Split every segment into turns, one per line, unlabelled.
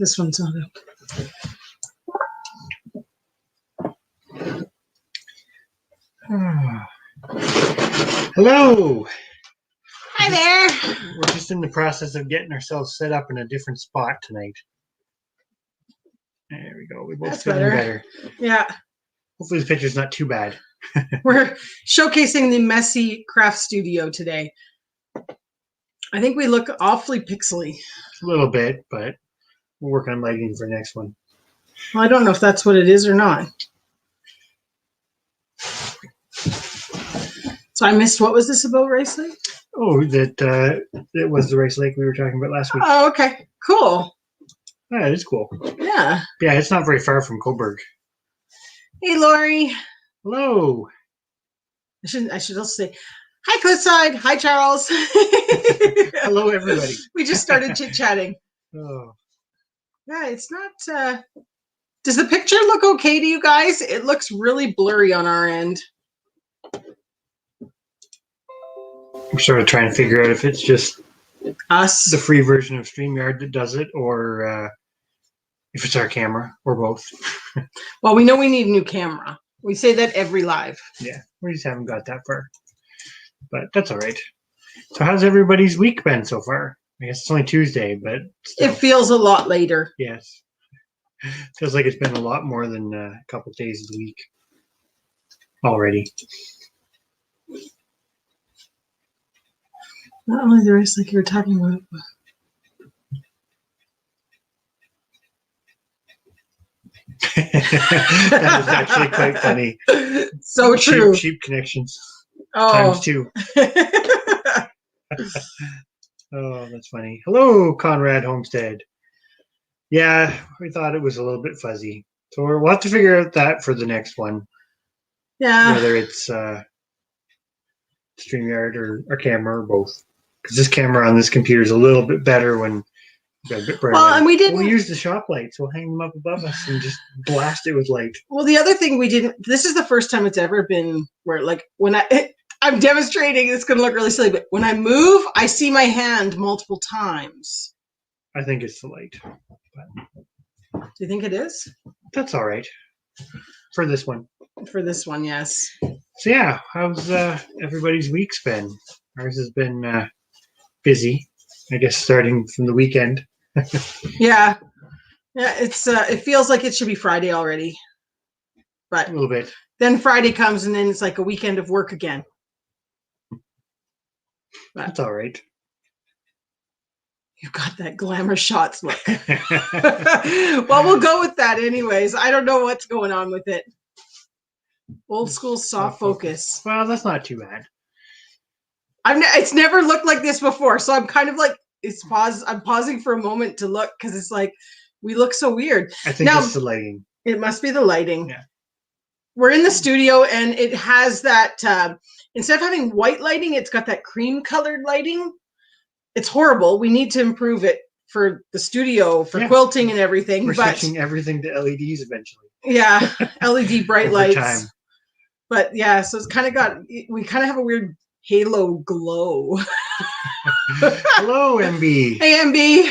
This one's not up.
Hello.
Hi there.
We're just in the process of getting ourselves set up in a different spot tonight. There we go. We both
That's
feeling better.
Yeah.
Hopefully the picture's not too bad.
We're showcasing the messy craft studio today. I think we look awfully pixely.
A little bit, but we'll work on lighting for the next one.
Well, I don't know if that's what it is or not. So I missed, what was this about, Rice Lake?
Oh, that it was the Rice Lake we were talking about last week.
Oh, okay. Cool.
Yeah, it is cool.
Yeah.
Yeah, it's not very far from Coburg.
Hey, Lori.
Hello.
I should also say, hi, Cliffside. Hi, Charles.
Hello, everybody.
We just started chit-chatting.
Oh.
Yeah, it's not... Does the picture look okay to you guys? It looks really blurry on our end.
I'm sort of trying to figure out if it's just
Us.
the free version of StreamYard that does it, or if it's our camera, or both.
Well, we know we need a new camera. We say that every live.
Yeah, we just haven't got that far. But that's all right. So how's everybody's week been so far? I guess it's only Tuesday, but still.
It feels a lot later.
Yes. Feels like it's been a lot more than a couple of days of the week already.
Not only the rest like you were talking about.
That is actually quite funny.
So true.
Cheap connections.
Oh.
Times two. Oh, that's funny. Hello, Conrad Homestead. Yeah, we thought it was a little bit fuzzy. So we'll have to figure out that for the next one.
Yeah.
Whether it's StreamYard or our camera or both. Because this camera on this computer is a little bit better when you've got a bit brighter.
Well, and we didn't...
We'll use the shop lights. We'll hang them up above us and just blast it with light.
Well, the other thing we didn't... This is the first time it's ever been where, like, when I'm demonstrating, it's going to look really silly, but when I move, I see my hand multiple times.
I think it's the light. But
do you think it is?
That's all right. For this one.
For this one, yes.
So yeah, how's everybody's week's been? Ours has been busy, I guess, starting from the weekend.
Yeah. Yeah, it's it feels like it should be Friday already. But
a little bit.
Then Friday comes and then it's like a weekend of work again. But
that's all right.
You've got that glamour shots look. Well, we'll go with that anyways. I don't know what's going on with it. Old school soft focus.
Well, that's not too bad.
It's never looked like this before, so I'm kind of like I'm pausing for a moment to look because it's like we look so weird.
I think it's the lighting.
It must be the lighting.
Yeah.
We're in the studio and it has that instead of having white lighting, it's got that cream colored lighting. It's horrible. We need to improve it for the studio, for quilting and everything.
We're switching everything to LEDs eventually.
Yeah, LED bright lights.
Time.
But yeah, so it's kind of we kind of have a weird halo glow.
Hello, MB.
Hey, MB.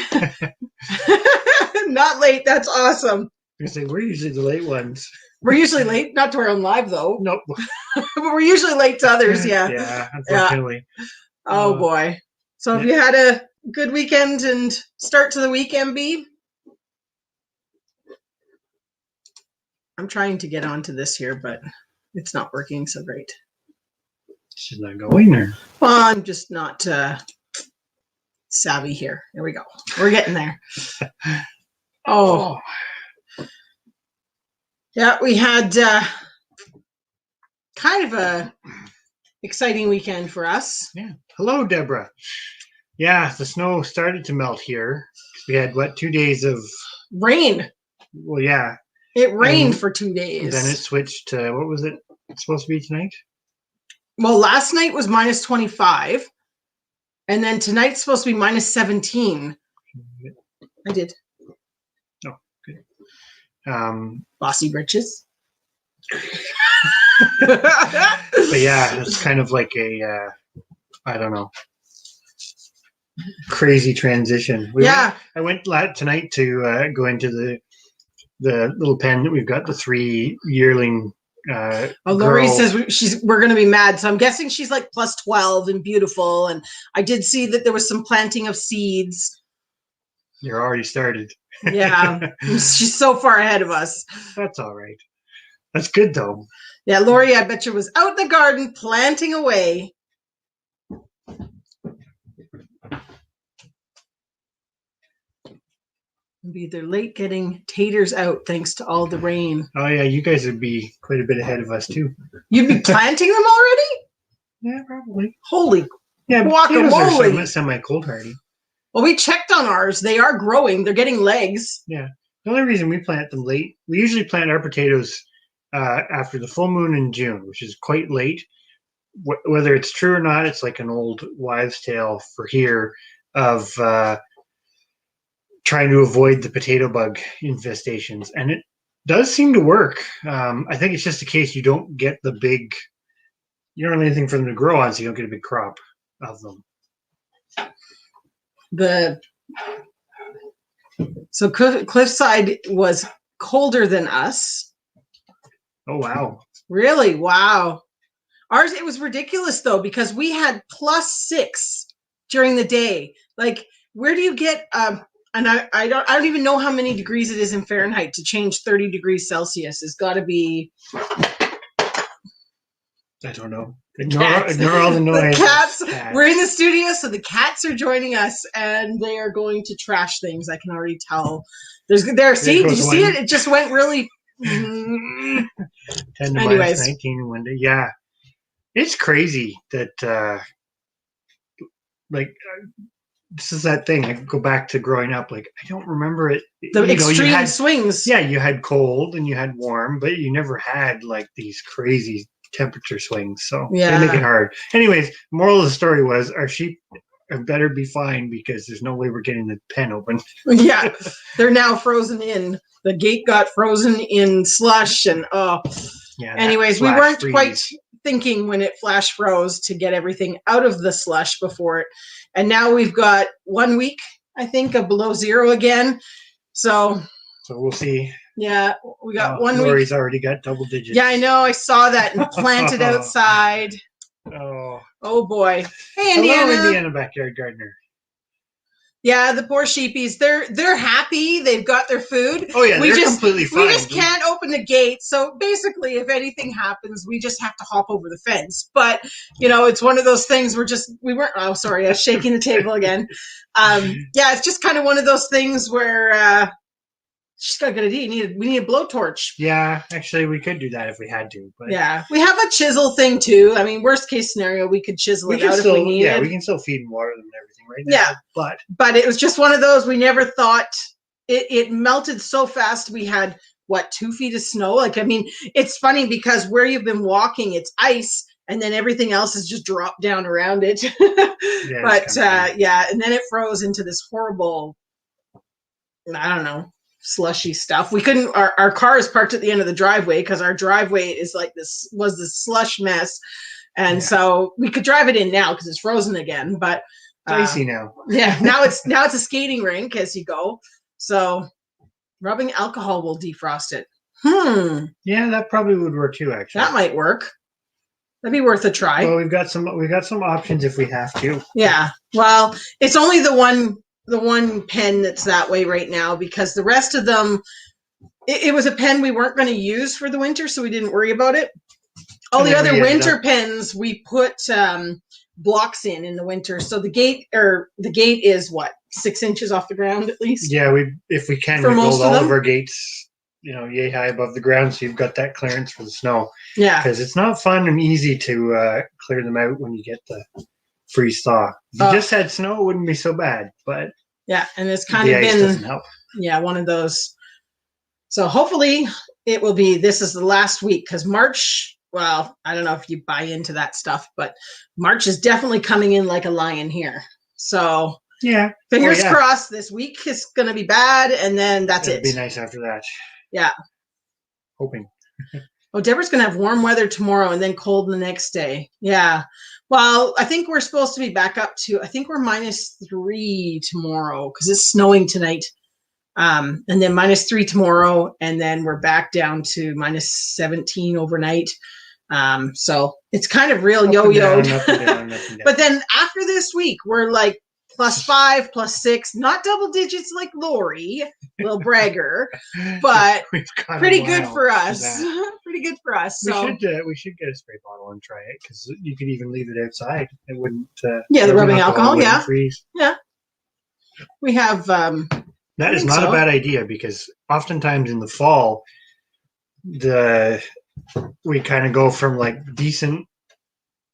Not late. That's awesome.
I say we're usually the late ones.
We're usually late, not to our own live though.
Nope.
But we're usually late to others. Yeah.
Yeah, unfortunately.
Yeah. Oh boy. So have you had a good weekend and start to the week, MB? I'm trying to get onto this here, but it's not working so great.
She's not going there.
Well, I'm just not savvy here. There we go. We're getting there. Oh. Yeah, we had kind of a exciting weekend for us.
Yeah. Hello, Deborah. Yeah, the snow started to melt here. We had, 2 days of
rain?
Well, yeah.
It rained for 2 days.
Then it switched to, what was it supposed to be tonight?
Well, last night was minus 25. And then tonight's supposed to be minus 17. I did.
Oh, good.
Bossy britches.
But yeah, it's kind of like a, I don't know. crazy transition. I went tonight to go into the little pen that we've got, the 3 yearling.
Lori says we're going to be mad, so I'm guessing she's like plus 12 and beautiful. And I did see that there was some planting of seeds.
You're already started.
Yeah, she's so far ahead of us.
That's all right. That's good though.
Yeah, Lori, I bet you was out in the garden planting away. They're late getting taters out thanks to all the rain.
Oh yeah, you guys would be quite a bit ahead of us too.
You'd be planting them already?
Yeah, probably.
Holy
guacamole! Are semi-cold hardy.
Well, we checked on ours. They are growing. They're getting legs.
Yeah. The only reason we plant them late, we usually plant our potatoes after the full moon in June, which is quite late. Whether it's true or not, it's like an old wives' tale for here of trying to avoid the potato bug infestations, and it does seem to work. I think it's just a case you don't get you don't have anything for them to grow on, so you don't get a big crop of them.
So Cliffside was colder than us.
Oh wow!
Really? Wow. Ours, it was ridiculous though, because we had +6 during the day. Like, where do you get? And I don't even know how many degrees it is in Fahrenheit to change 30 degrees Celsius. It's got to be.
I don't know. Ignore all the noise.
The cats. We're in the studio, so the cats are joining us, and they are going to trash things. I can already tell. See, did you see it? It just went really.
10 to minus 19 in one day. Yeah, it's crazy that this is that thing. I go back to growing up. Like, I don't remember it.
The extreme swings.
Yeah, you had cold and you had warm, but you never had like these crazy temperature swings. So they make it hard. Anyways, moral of the story was our sheep better be fine because there's no way we're getting the pen open.
Yeah, they're now frozen in. The gate got frozen in slush and yeah. Anyways, we weren't quite thinking when it flash froze to get everything out of the slush before it. And now we've got 1 week, I think, of below zero again. So
we'll see.
Yeah, we got 1 week.
Lori's already got double digits.
Yeah, I know. I saw that and planted outside. Oh boy. Hey, Indiana.
Hello, Indiana backyard gardener.
Yeah, the poor sheepies. They're happy. They've got their food.
Oh yeah, they're completely fine.
We just can't open the gate. So basically, if anything happens, we just have to hop over the fence. But it's one of those things. We weren't. Oh, sorry, I was shaking the table again. Yeah, it's just kind of one of those things where she's got a good idea. We need a blowtorch.
Yeah, actually, we could do that if we had to. But
yeah, we have a chisel thing too. I mean, worst case scenario, we could chisel it out if we needed.
Yeah, we can still feed and water them and everything right now.
Yeah, but it was just one of those. We never thought it melted so fast. We had 2 feet of snow. Like, I mean, it's funny because where you've been walking, it's ice, and then everything else is just dropped down around it. Yeah, but yeah, and then it froze into this horrible, I don't know, slushy stuff. We couldn't. Our car is parked at the end of the driveway because our driveway is like this slush mess, and so we could drive it in now because it's frozen again. But
it's icy now.
Yeah, now it's a skating rink as you go. So rubbing alcohol will defrost it.
Yeah, that probably would work too. Actually,
that might work. That'd be worth a try.
Well, we've got some options if we have to.
Yeah. Well, it's only the one pen that's that way right now because the rest of them, it was a pen we weren't going to use for the winter, so we didn't worry about it. All the other winter pens we put blocks in the winter, so the gate is 6 inches off the ground at least.
Yeah, if we can, we build all of our gates, yay high above the ground, so you've got that clearance for the snow. Yeah, because it's not fun and easy to clear them out when you get the freeze thaw. If you just had snow, it wouldn't be so bad, but
yeah, and it's kind of been doesn't help. Yeah, one of those. So hopefully it will be. This is the last week because March. Well, I don't know if you buy into that stuff, but March is definitely coming in like a lion here. So
yeah,
fingers crossed. This week is going to be bad, and then that's it.
It'll be nice after that.
Yeah,
hoping.
Oh, Deborah's going to have warm weather tomorrow and then cold the next day. Yeah. Well, I think we're supposed to be back up to, I think we're -3 tomorrow because it's snowing tonight. And then -3 tomorrow. And then we're back down to -17 overnight. So it's kind of real yo-yoed. But then after this week, we're like +5, +6, not double digits like Lori, little bragger, but pretty good for us. Pretty good for us. So
we should get a spray bottle and try it because you could even leave it outside. It wouldn't.
The rubbing alcohol. Yeah.
Freeze.
Yeah. We have.
That is not a bad idea because oftentimes in the fall, we kind of go from like decent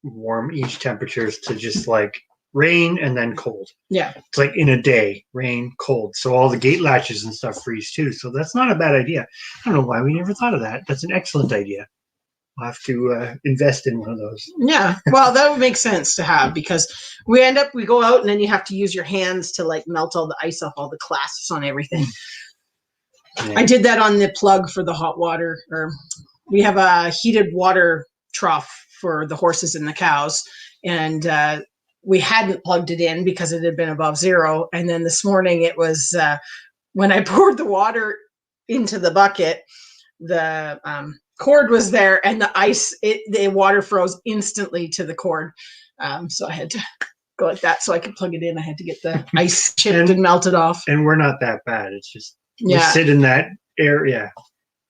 warm-ish temperatures to just like rain and then cold. Yeah. It's like in a day, rain, cold. So all the gate latches and stuff freeze too. So that's not a bad idea. I don't know why we never thought of that. That's an excellent idea. I'll have to invest in one of those. Yeah.
Well, that would make sense to have because we go out and then you have to use your hands to like melt all the ice off all the clasps on everything. Yeah. I did that on the plug for the hot water. Or we have a heated water trough for the horses and the cows. And we hadn't plugged it in because it had been above zero. And then this morning it was when I poured the water into the bucket, the cord was there and the water froze instantly to the cord. So I had to go like that so I could plug it in. I had to get the ice chipped and melted off.
And we're not that bad. It's just we sit in that area.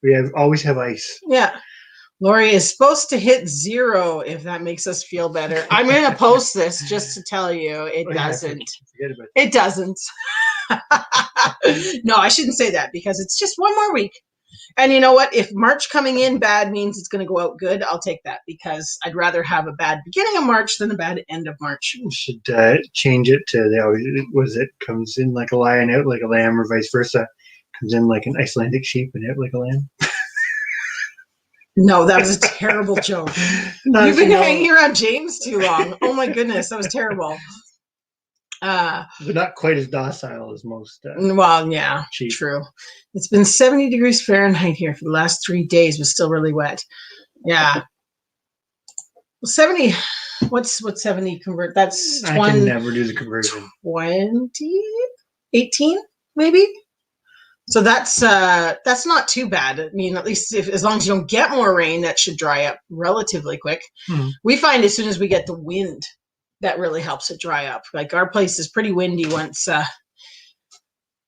We always have ice.
Yeah. Lori is supposed to hit 0 if that makes us feel better. I'm going to post this just to tell you it doesn't. It doesn't. No, I shouldn't say that because it's just one more week. And you know what? If March coming in bad means it's going to go out good, I'll take that because I'd rather have a bad beginning of March than a bad end of March.
We should change it to comes in like a lion, out like a lamb, or vice versa. Comes in like an Icelandic sheep and out like a lamb.
No, that was a terrible joke. You've been hanging around James too long. Oh my goodness, that was terrible.
They're not quite as docile as most.
Well, yeah, sheep. True. It's been 70 degrees Fahrenheit here for the last 3 days. It was still really wet. Yeah. Well, 70. What's 70 convert? That's 20.
I can never do the conversion.
18 maybe. So that's not too bad. I mean, at least as long as you don't get more rain, that should dry up relatively quick. Mm-hmm. We find as soon as we get the wind, that really helps it dry up. Like our place is pretty windy once.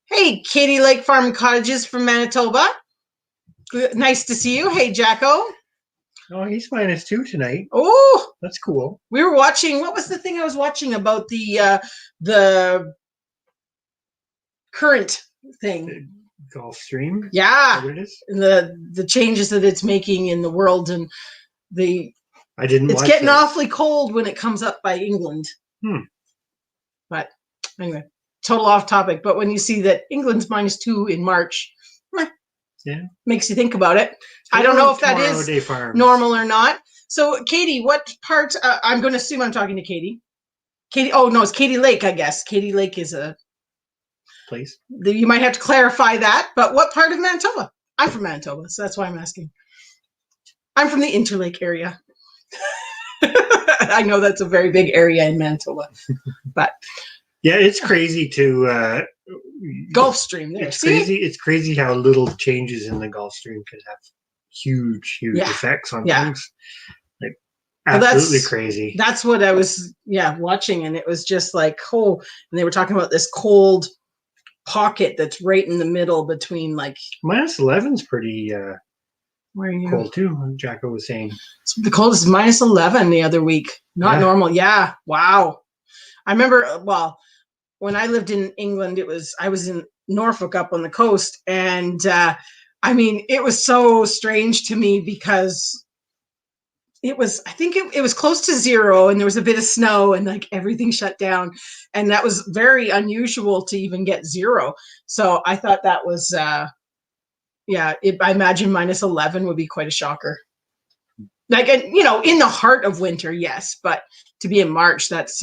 Hey, Katie Lake Farm Cottages from Manitoba. Nice to see you. Hey, Jacko.
Oh, he's -2 tonight.
Oh,
that's cool.
We were watching. What was the thing I was watching about the current thing?
Gulf Stream.
Yeah, what it is? The changes that it's making in the world and it's getting awfully cold when it comes up by England. But anyway, total off topic. But when you see that England's -2 in March, makes you think about it. I don't know if that is normal or not. So, Katie, what part? I'm going to assume I'm talking to Katie. Katie. Oh no, it's Katie Lake, I guess. Katie Lake is a
place.
You might have to clarify that. But what part of Manitoba? I'm from Manitoba, so that's why I'm asking. I'm from the Interlake area. I know that's a very big area in Manitoba, but
yeah, it's crazy to
Gulf Stream. There,
It's crazy how little changes in the Gulf Stream can have huge effects on things. Like absolutely crazy.
That's what I was watching, and it was just like and they were talking about this cold pocket that's right in the middle between like
-11's pretty.
Where are you?
Cold too, Jacko was saying.
The coldest is -11 the other week. Not normal. Yeah. Wow. I remember, when I lived in England, I was in Norfolk up on the coast. And I mean, it was so strange to me because I think it was close to 0 and there was a bit of snow and like everything shut down. And that was very unusual to even get 0. So I thought that was, I imagine -11 would be quite a shocker. Like, in the heart of winter, yes, but to be in March, that's.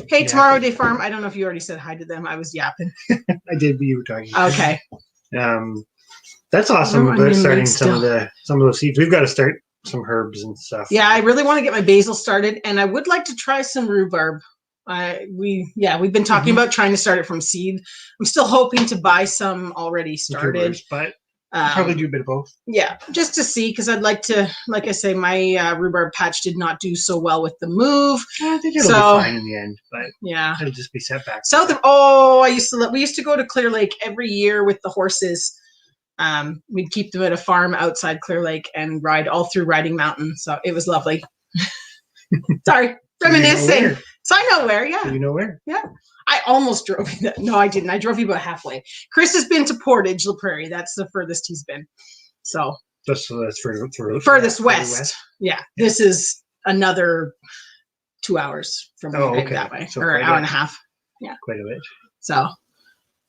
Hey, Tomorrow Day Farm. I don't know if you already said hi to them. I was yapping.
I did, but you were talking.
Okay.
That's awesome about starting some of those seeds. We've got to start some herbs and stuff.
Yeah, I really want to get my basil started, and I would like to try some rhubarb. We've been talking about trying to start it from seed. I'm still hoping to buy some already started,
but probably do a bit of both.
Yeah, just to see, because I'd like to, like I say, my rhubarb patch did not do so well with the move.
I think it'll be fine in the end, but
yeah,
it'll just be setbacks.
We used to go to Clear Lake every year with the horses. We'd keep them at a farm outside Clear Lake and ride all through Riding Mountain. So it was lovely. Sorry, reminiscing. So I know where, yeah.
Do you know where?
Yeah. I almost drove you. No, I didn't. I drove you about halfway. Chris has been to Portage La Prairie. That's the furthest he's been. So
that's
furthest west. Yeah. This is another 2 hours from that way, so or an hour and a half. Yeah.
Quite a bit.
So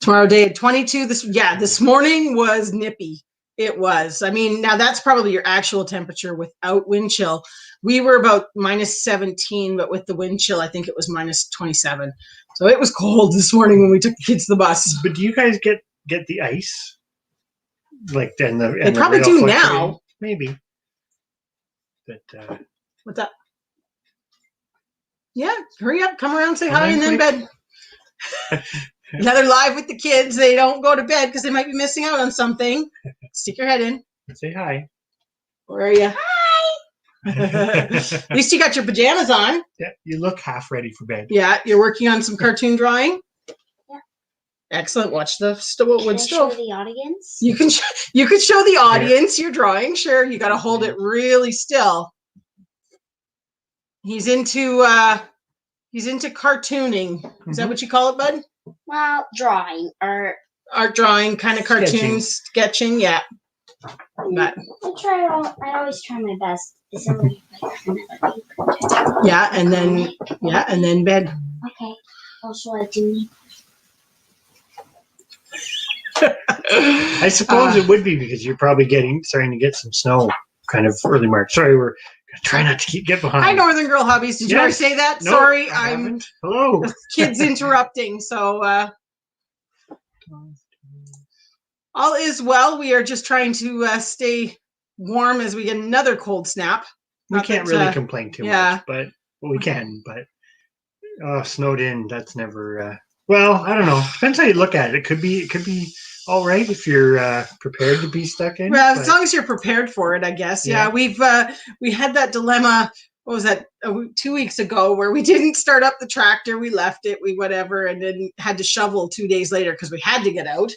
tomorrow day at 22. This morning was nippy. It was. I mean, now that's probably your actual temperature without wind chill. We were about -17, but with the wind chill, I think it was -27. So it was cold this morning when we took the kids to the bus.
But do you guys get the ice? Like then
they probably do now.
Maybe. But
what's up? Yeah, hurry up, come around, say hi, and then bed. Now they're live with the kids. They don't go to bed because they might be missing out on something. Stick your head in.
Say hi.
Where are you? Hi. At least you got your pajamas on.
Yeah, you look half ready for bed.
Yeah, you're working on some cartoon drawing. Yeah. Excellent. Watch the wood stove.
Show the audience?
You can show the audience your drawing. Sure, you got to hold it really still. He's into cartooning. Is that what you call it, bud?
Well, drawing or
art drawing, kind of cartoon sketching. Yeah. But
I always try my best.
Yeah, and then bed.
Okay. Also, I do.
I suppose it would be because you're probably starting to get some snow kind of early March. Sorry, we're trying not to get behind.
Hi, Northern Girl Hobbies. Did you ever say that?
No,
sorry, I'm
hello.
Kids interrupting. So all is well. We are just trying to stay warm as we get another cold snap.
We can't really complain too much, but we can. But snowed in. That's never. Well, I don't know. Depends how you look at it. It could be all right if you're prepared to be stuck in.
Well, as long as you're prepared for it, I guess. Yeah, we had that dilemma. What was that? 2 weeks ago, where we didn't start up the tractor. We left it. We whatever, and then had to shovel 2 days later because we had to get out.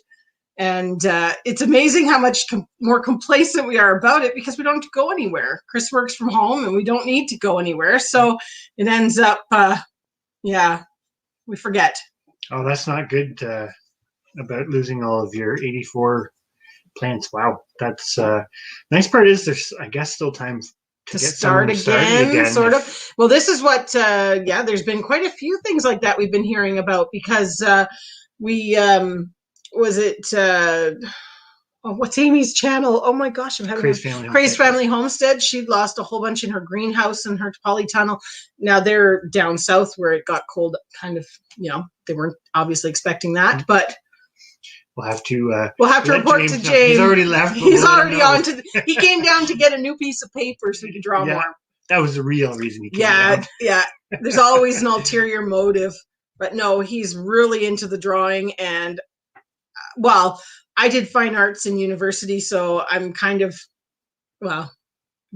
And it's amazing how much more complacent we are about it because we don't have to go anywhere. Chris works from home, and we don't need to go anywhere. So it ends up, we forget.
Oh, that's not good. About losing all of your 84 plants. Wow, that's nice part is there's I guess still time to get
start again, sort of. Well, this is what there's been quite a few things like that we've been hearing about because we what's Amy's channel? Oh my gosh, I'm having Crazy Family Homestead. She'd lost a whole bunch in her greenhouse and her polytunnel. Now they're down south where it got cold, kind of, they weren't obviously expecting that, but
we'll have to
report to James.
He's already left.
He's already on to he came down to get a new piece of paper so he could draw more.
That was the real reason he came down.
Yeah. There's always an ulterior motive. But no, he's really into the drawing and I did fine arts in university, so I'm kind of,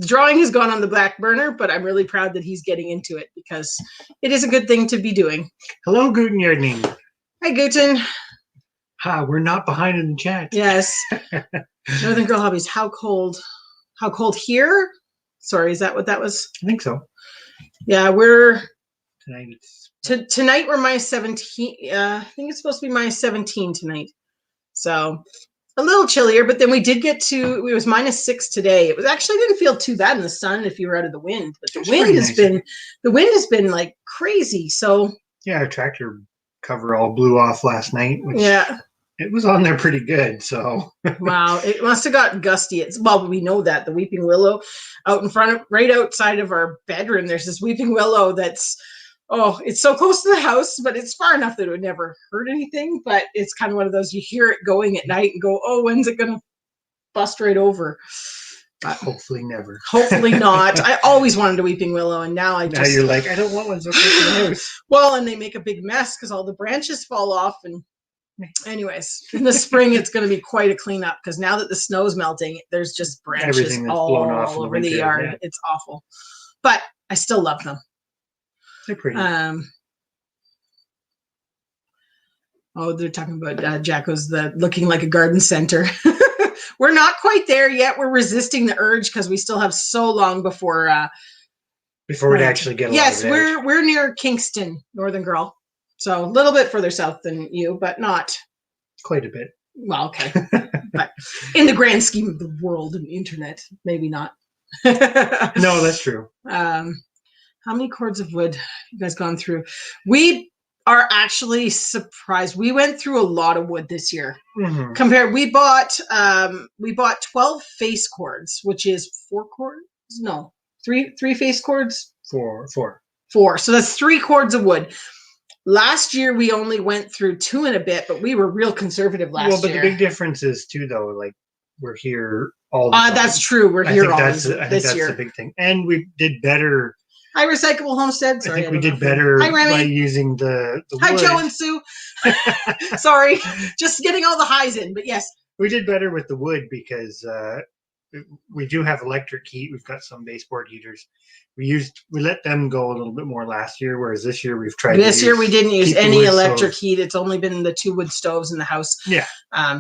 drawing has gone on the back burner, but I'm really proud that he's getting into it because it is a good thing to be doing.
Hello, Guten Evening.
Hi, Guten.
We're not behind in the chat.
Yes. Northern Girl Hobbies. How cold here? Sorry, is that what that was?
I think so.
Yeah, we're
tonight.
Tonight we're -17. I think it's supposed to be -17 tonight. So a little chillier, but then we did get it was -6 today. It was actually didn't feel too bad in the sun if you were out of the wind, but the wind has been like crazy. So
yeah, our tractor cover all blew off last night. Which it was on there pretty good. So
wow, it must have got gusty. We know that the weeping willow out in front of, right outside of our bedroom, there's this weeping willow that's it's so close to the house, but it's far enough that it would never hurt anything. But it's kind of one of those, you hear it going at night and go, oh, when's it going to bust right over. But
hopefully never.
Hopefully not. I always wanted a weeping willow, and now I just...
Now you're like, I don't want one so close to the house.
Well, and they make a big mess because all the branches fall off. And anyways, in the spring, it's going to be quite a cleanup because now that the snow's melting, there's just branches all over the yard. Yeah. It's awful. But I still love them.
They're pretty.
They're talking about Jacko's looking like a garden center. We're not quite there yet. We're resisting the urge because we still have so long before
we'd actually get a lot of it.
Yes, we're near Kingston, Northern Girl. So a little bit further south than you, but not
quite a bit.
Well, okay. But in the grand scheme of the world and the internet, maybe not.
No, that's true.
How many cords of wood have you guys gone through? We are actually surprised. We went through a lot of wood this year.
Mm-hmm.
We bought 12 face cords, which is 4 cords. No, three face cords.
Four.
So that's 3 cords of wood. Last year we only went through 2 and a bit, but we were real conservative last year.
Well, but the big difference is too, though, like we're here all the time.
That's true. We're here all this year.
I think that's the big thing, and we did better.
Hi, Recyclable Homestead.
Sorry, I think we did better by using the
Hi,
wood.
Joe and Sue. Sorry, just getting all the highs in, but yes.
We did better with the wood because we do have electric heat. We've got some baseboard heaters. We let them go a little bit more last year, whereas this year we've tried.
This year we didn't use any electric heat. It's only been the 2 wood stoves in the house.
Yeah.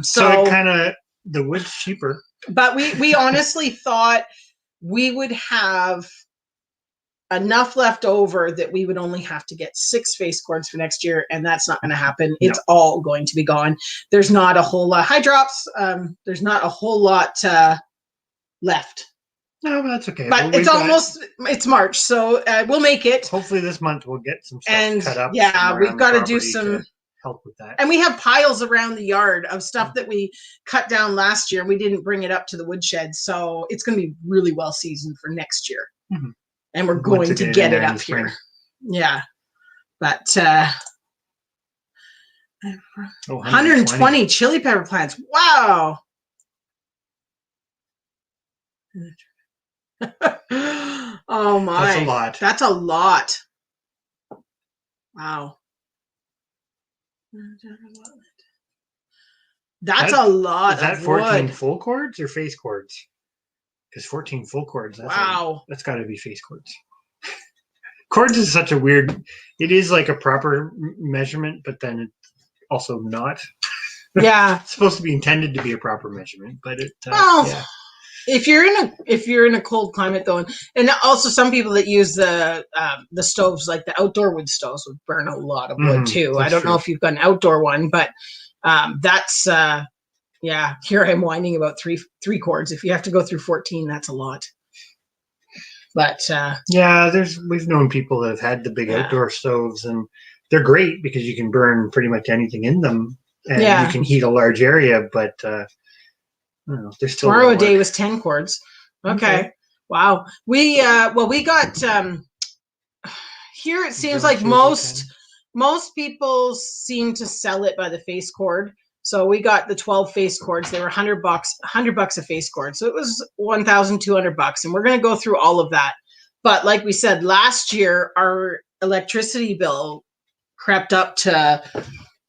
So
it kind of the wood's cheaper.
But we honestly thought we would have enough left over that we would only have to get 6 face cords for next year, and that's not going to happen. It's all going to be gone. There's not a whole lot. High drops. There's not a whole lot left.
No, but that's okay.
But it's March, so we'll make it.
Hopefully this month we'll get some stuff cut up.
Yeah, we've got to do some
help with that.
And we have piles around the yard of stuff that we cut down last year. We didn't bring it up to the woodshed, so it's going to be really well seasoned for next year.
Mm-hmm.
And we're going to get it up here. Yeah. But 120 chili pepper plants. Wow. Oh my.
That's a lot.
That's a lot. Wow. That's a lot.
Is that 14 full cords or face cords? Because 14 full cords. That's got to be face cords. Cords is such a weird. It is like a proper measurement, but then it's also not.
Yeah,
it's supposed to be intended to be a proper measurement, but it.
Yeah. If you're in a cold climate though, and also some people that use the stoves, like the outdoor wood stoves, would burn a lot of wood too. I don't know if you've got an outdoor one, but that's here I'm whining about three cords. If you have to go through 14, that's a lot. But
we've known people that have had the big outdoor stoves, and they're great because you can burn pretty much anything in them, and you can heat a large area. But there's still
tomorrow a day was 10 cords. Okay. Wow. We got here. It seems like most people seem to sell it by the face cord. So we got the 12 face cords. They were $100 a face cord. So it was $1,200, and we're going to go through all of that. But like we said, last year, our electricity bill crept up to,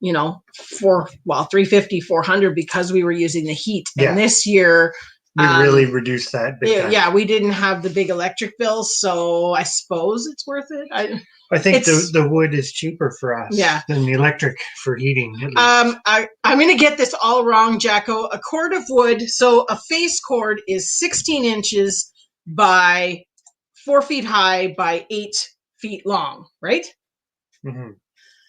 $350, $400 because we were using the heat. Yeah. And this year,
we really reduced that big time.
Yeah, we didn't have the big electric bills, so I suppose it's worth it.
I think the wood is cheaper for us than the electric for heating.
I'm going to get this all wrong, Jacko. A cord of wood, so a face cord is 16 inches by 4 feet high by 8 feet long, right?
Mm-hmm.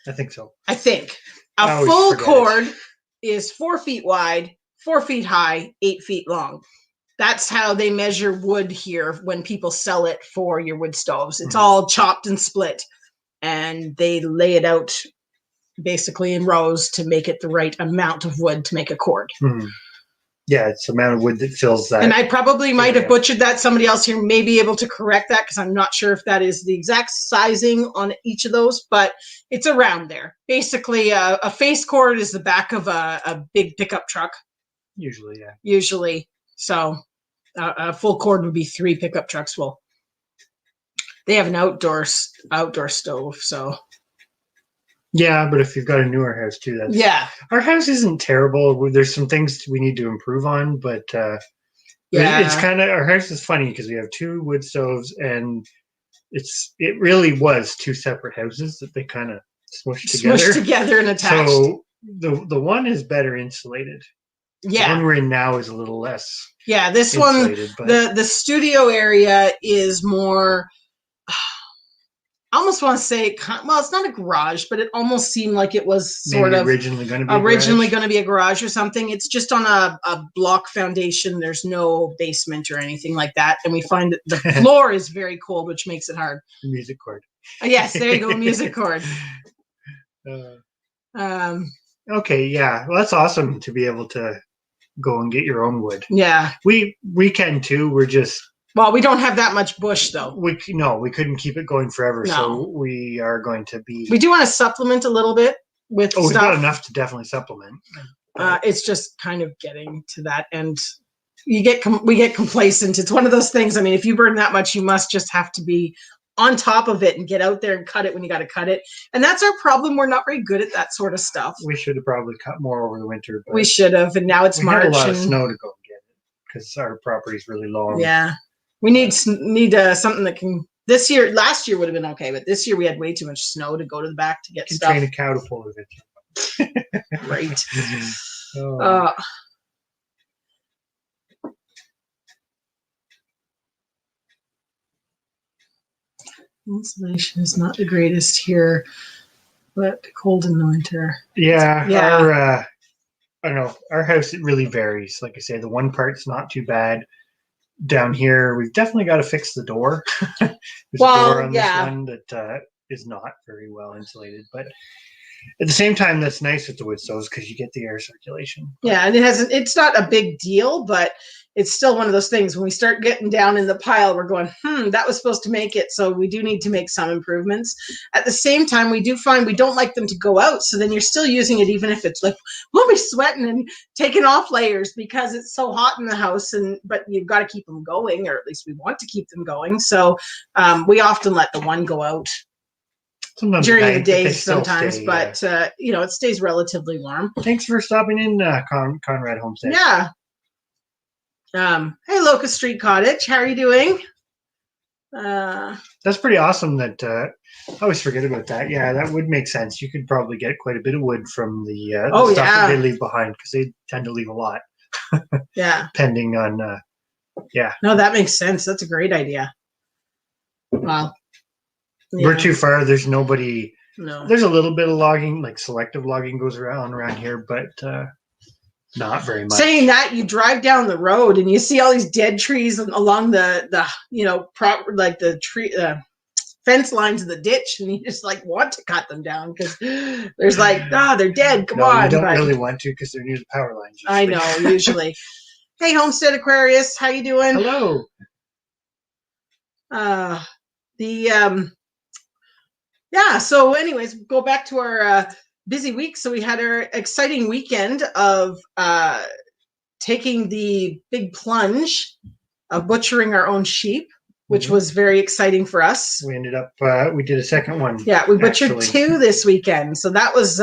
I think so.
I think. A full cord is 4 feet wide, 4 feet high, 8 feet long. That's how they measure wood here when people sell it for your wood stoves. It's all chopped and split, and they lay it out basically in rows to make it the right amount of wood to make a cord.
Mm-hmm. Yeah, it's the amount of wood that fills that.
And I probably might have butchered that. Somebody else here may be able to correct that because I'm not sure if that is the exact sizing on each of those, but it's around there. Basically, a face cord is the back of a big pickup truck.
Usually, yeah.
Usually. So a full cord would be 3 pickup trucks full. They have an outdoor stove, so.
Yeah, but if you've got a newer house too, that's Our house isn't terrible. There's some things we need to improve on, but it's kind of, our house is funny because we have 2 wood stoves, and it really was 2 separate houses that they kind of smushed together
and attached.
So the one is better insulated.
Yeah,
the one we're in now is a little less.
Yeah, this one, the studio area is more. I almost want to say, well, it's not a garage, but it almost seemed like it was sort of
originally going
to be a garage or something. It's just on a block foundation. There's no basement or anything like that. And we find that the floor is very cold, which makes it hard.
Music cord.
Yes, there you go, music cord.
Okay, yeah. Well, that's awesome to be able to go and get your own wood.
Yeah.
We can too. We're just...
Well, we don't have that much bush, though.
We couldn't keep it going forever, so we are going to be...
We do want to supplement a little bit with stuff.
We've got enough to definitely supplement.
It's just kind of getting to that, and we get complacent. It's one of those things. I mean, if you burn that much, you must just have to be on top of it and get out there and cut it when you got to cut it. And that's our problem. We're not very good at that sort of stuff.
We should have probably cut more over the winter. But
we should have, and now it's March.
We had a lot of snow to go and get it because our property's really long.
Yeah. We need something that can. Last year would have been okay, but this year we had way too much snow to go to the back to get stuff.
Train a cow to pull it.
Right. Insulation is not the greatest here, but cold in the winter.
Yeah. I don't know. Our house, it really varies. Like I say, the one part's not too bad. Down here, we've definitely got to fix the door. There's a door on this one that is not very well insulated, but at the same time, that's nice with the wood stoves because you get the air circulation.
Yeah, and it's not a big deal, but it's still one of those things. When we start getting down in the pile, we're going, that was supposed to make it. So we do need to make some improvements. At the same time, we do find we don't like them to go out. So then you're still using it, even if it's like, we'll be sweating and taking off layers because it's so hot in the house. But you've got to keep them going, or at least we want to keep them going. So we often let the one go out. Sometimes during the day, sometimes, but it stays relatively warm.
Thanks for stopping in, Conrad Homestead.
Yeah. Hey, Locust Street Cottage, how are you doing?
That's pretty awesome. That I always forget about that. Yeah, that would make sense. You could probably get quite a bit of wood from the stuff that they leave behind because they tend to leave a lot.
Yeah.
Depending on,
No, that makes sense. That's a great idea. Wow. Yeah.
We're too far. There's nobody.
No.
There's a little bit of logging, like selective logging goes around here, but not very much.
Saying that, you drive down the road and you see all these dead trees along the tree fence lines of the ditch, and you just want to cut them down because there's they're dead. Come on.
You don't really want to because they're near the power lines. Usually.
I know, usually. Hey, Homestead Aquarius, how you doing?
Hello.
So anyways, go back to our busy week. So we had our exciting weekend of taking the big plunge of butchering our own sheep, which was very exciting for us.
We ended up, we did a second one.
Yeah, we butchered 2 this weekend. So that was,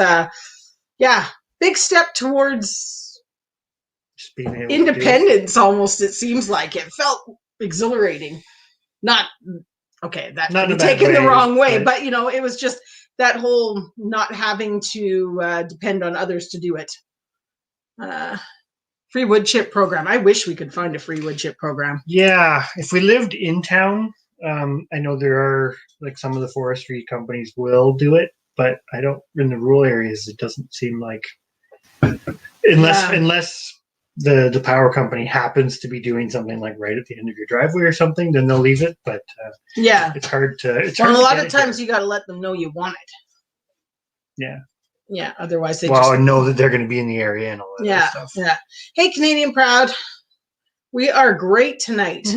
big step towards independence almost, it seems like. It felt exhilarating. Not that can be taken the wrong way, but it was just that whole not having to depend on others to do it. Free wood chip program. I wish we could find a free wood chip program.
Yeah, if we lived in town, I know there are some of the forestry companies will do it, but I don't. In the rural areas, it doesn't seem like unless the power company happens to be doing something right at the end of your driveway or something, then they'll leave it. But it's hard to. It's hard
a lot of times you got to let them know you want it.
Yeah.
Yeah. Otherwise, they
and know that they're going to be in the area and all that stuff.
Yeah. Hey, Canadian Proud, we are great tonight.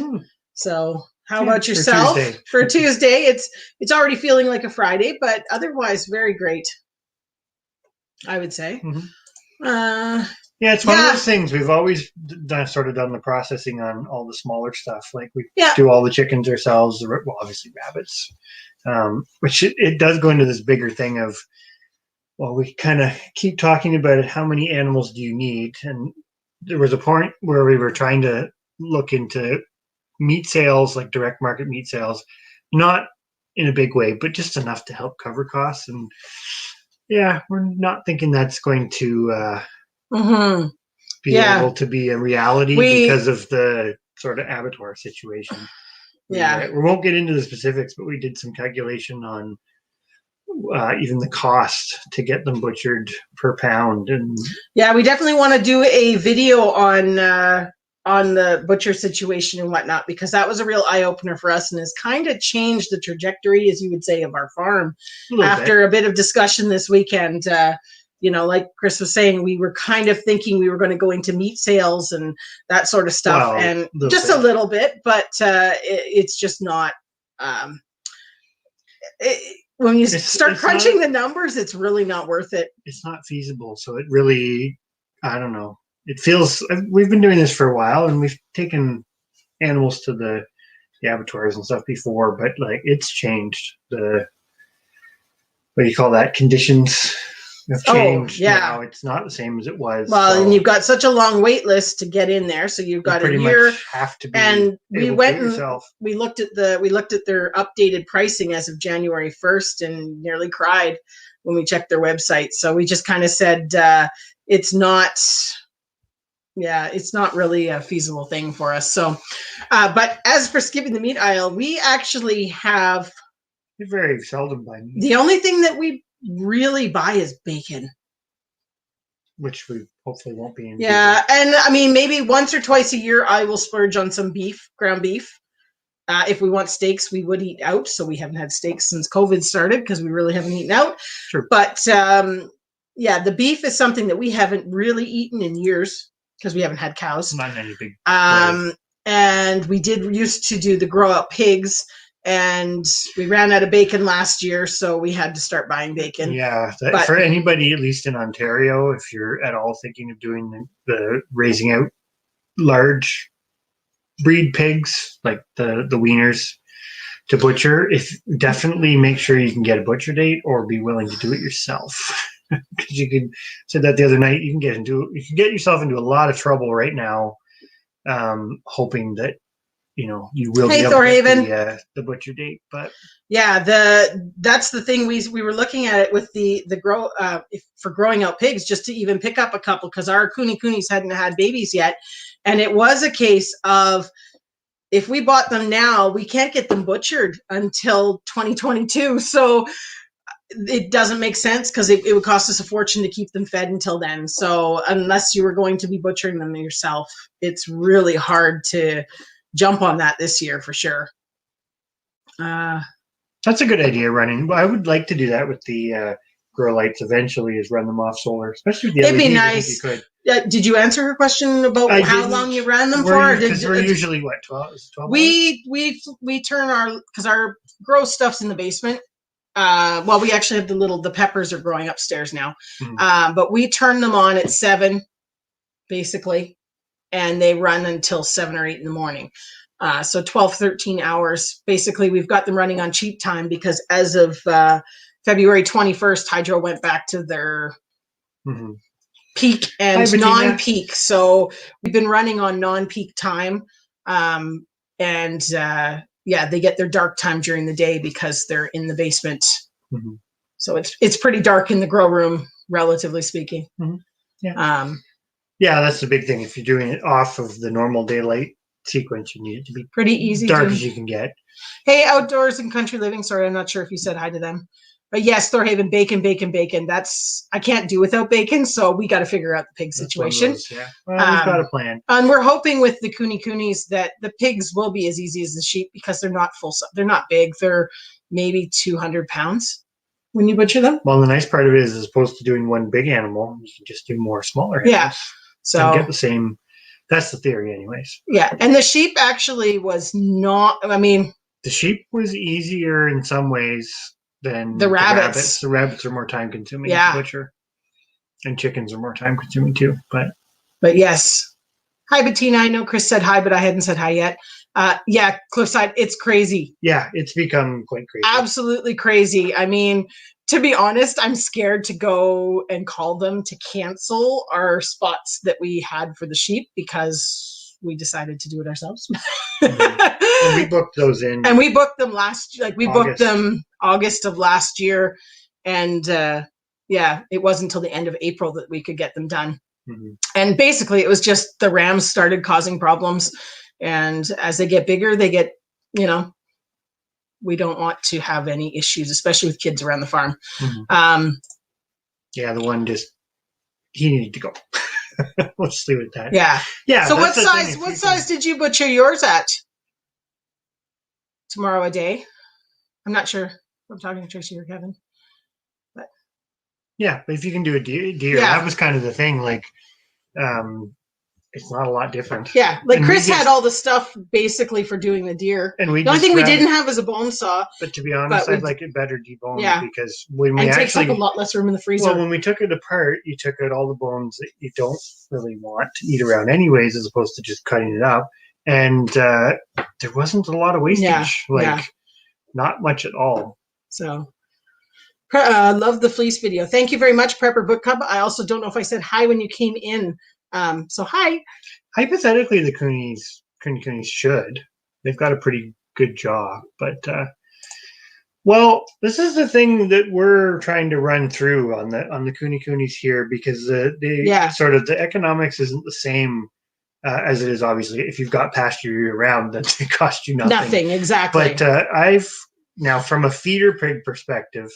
So, how about yourself for Tuesday? It's already feeling like a Friday, but otherwise very great. I would say.
Yeah, it's one of those things. We've always done the processing on all the smaller stuff. Like we do all the chickens ourselves. Well, obviously rabbits, which it does go into this bigger thing of, well, we kind of keep talking about it. How many animals do you need? And there was a point where we were trying to look into meat sales, like direct market meat sales, not in a big way, but just enough to help cover costs. And yeah, we're not thinking that's going to be able to be a reality because of the sort of abattoir situation. We won't get into the specifics, but we did some calculation on even the cost to get them butchered per pound. And
we definitely want to do a video on the butcher situation and whatnot, because that was a real eye-opener for us and has kind of changed the trajectory, as you would say, of our farm after a bit of discussion this weekend. Like Chris was saying, we were kind of thinking we were going to go into meat sales and that sort of stuff, and just a little bit, but it's just not. When you start crunching the numbers, it's really not worth it.
It's not feasible. So it really, I don't know. It feels, we've been doing this for a while and we've taken animals to the abattoirs and stuff before, but like it's changed. What do you call that? Conditions have changed. Now it's not the same as it was.
Well, and you've got such a long wait list to get in there, so you've got a year.
Have to be
and we went and we looked at their updated pricing as of January 1st and nearly cried when we checked their website. So we just kind of said it's not really a feasible thing for us. So, but as for skipping the meat aisle, we actually have.
We very seldom buy meat.
The only thing that we really buy is bacon,
which we hopefully won't be in.
Yeah, and I mean, maybe once or twice a year I will splurge on some ground beef. If we want steaks, we would eat out. So we haven't had steaks since COVID started because we really haven't eaten out.
Sure.
But the beef is something that we haven't really eaten in years because we haven't had cows.
Not any big.
And we used to do the grow out pigs. And we ran out of bacon last year, so we had to start buying bacon.
Yeah, for anybody, at least in Ontario, if you're at all thinking of doing the raising out large breed pigs, like the wieners, to butcher, definitely make sure you can get a butcher date or be willing to do it yourself. Because you said that the other night, you can get yourself into a lot of trouble right now, hoping that. You will be able to get the butcher date, but that's the thing. We were looking at it with the grow for growing out pigs, just to even pick up a couple, because our coonies hadn't had babies yet, and it was a case of if we bought them now, we can't get them butchered until 2022. So it doesn't make sense because it would cost us a fortune to keep them fed until then. So unless you were going to be butchering them yourself, it's really hard to jump on that this year for sure. That's a good idea, running. I would like to do that with the grow lights eventually, is run them off solar, especially with the
LEDs. It'd be nice. Did you answer her question about how long you ran them for?
Because we're usually 12
we turn because our grow stuff's in the basement. We actually have the peppers are growing upstairs now. Mm-hmm. But we turn them on at 7 basically, and they run until 7 or 8 in the morning. So 12, 13 hours. Basically, we've got them running on cheap time because as of February 21st, Hydro went back to their peak and non-peak. So we've been running on non-peak time. They get their dark time during the day because they're in the basement. Mm-hmm. So it's pretty dark in the grow room, relatively speaking.
Mm-hmm. Yeah. That's the big thing. If you're doing it off of the normal daylight sequence, you need it to be
pretty easy,
dark as you can get.
Hey, Outdoors and Country Living. Sorry, I'm not sure if you said hi to them. But yes, Thorhaven, bacon. I can't do without bacon, so we got to figure out the pig situation.
We've got a plan.
And we're hoping with the coonies that the pigs will be as easy as the sheep because they're not they're not big. They're maybe 200 pounds when you butcher them.
Well, the nice part of it is, as opposed to doing one big animal, you can just do more smaller animals.
Yeah. So
and get the same. That's the theory, anyways.
Yeah, and the sheep actually was not. I mean,
the sheep was easier in some ways than
the rabbits.
The rabbits are more time consuming to butcher, and chickens are more time consuming too. But
But yes. Hi, Bettina. I know Chris said hi, but I hadn't said hi yet. Yeah, Cliffside, it's crazy.
Yeah, it's become quite crazy.
Absolutely crazy. I mean, to be honest, I'm scared to go and call them to cancel our spots that we had for the sheep because we decided to do it ourselves.
And we booked those in.
And we booked them booked them August of last year. And yeah, it wasn't until the end of April that we could get them done. Mm-hmm. And basically it was just the rams started causing problems. And as they get bigger, they get, we don't want to have any issues, especially with kids around the farm. Mm-hmm.
Yeah, the one he needed to go. Let's leave it at that.
Yeah.
Yeah.
So what size did you butcher yours at? Tomorrow a day? I'm not sure. I'm talking to Tracy or Kevin. But
yeah, but if you can do a deer, that was kind of the thing. Like, it's not a lot different.
Yeah, like Chris had all the stuff basically for doing the deer. And the only thing we didn't have was a bone saw.
But to be honest, I'd like it better deboned because when we
it takes up a lot less room in the freezer.
Well, when we took it apart, you took out all the bones that you don't really want to eat around anyways, as opposed to just cutting it up. And there wasn't a lot of wastage, not much at all.
So, love the fleece video. Thank you very much, Prepper Book Club. I also don't know if I said hi when you came in. So hi.
Hypothetically, the Cooney should. They've got a pretty good jaw, but well, this is the thing that we're trying to run through on the Coonies here because sort of the economics isn't the same as it is obviously if you've got pasture year round that it costs you nothing.
Nothing, exactly.
But I've now from a feeder pig perspective.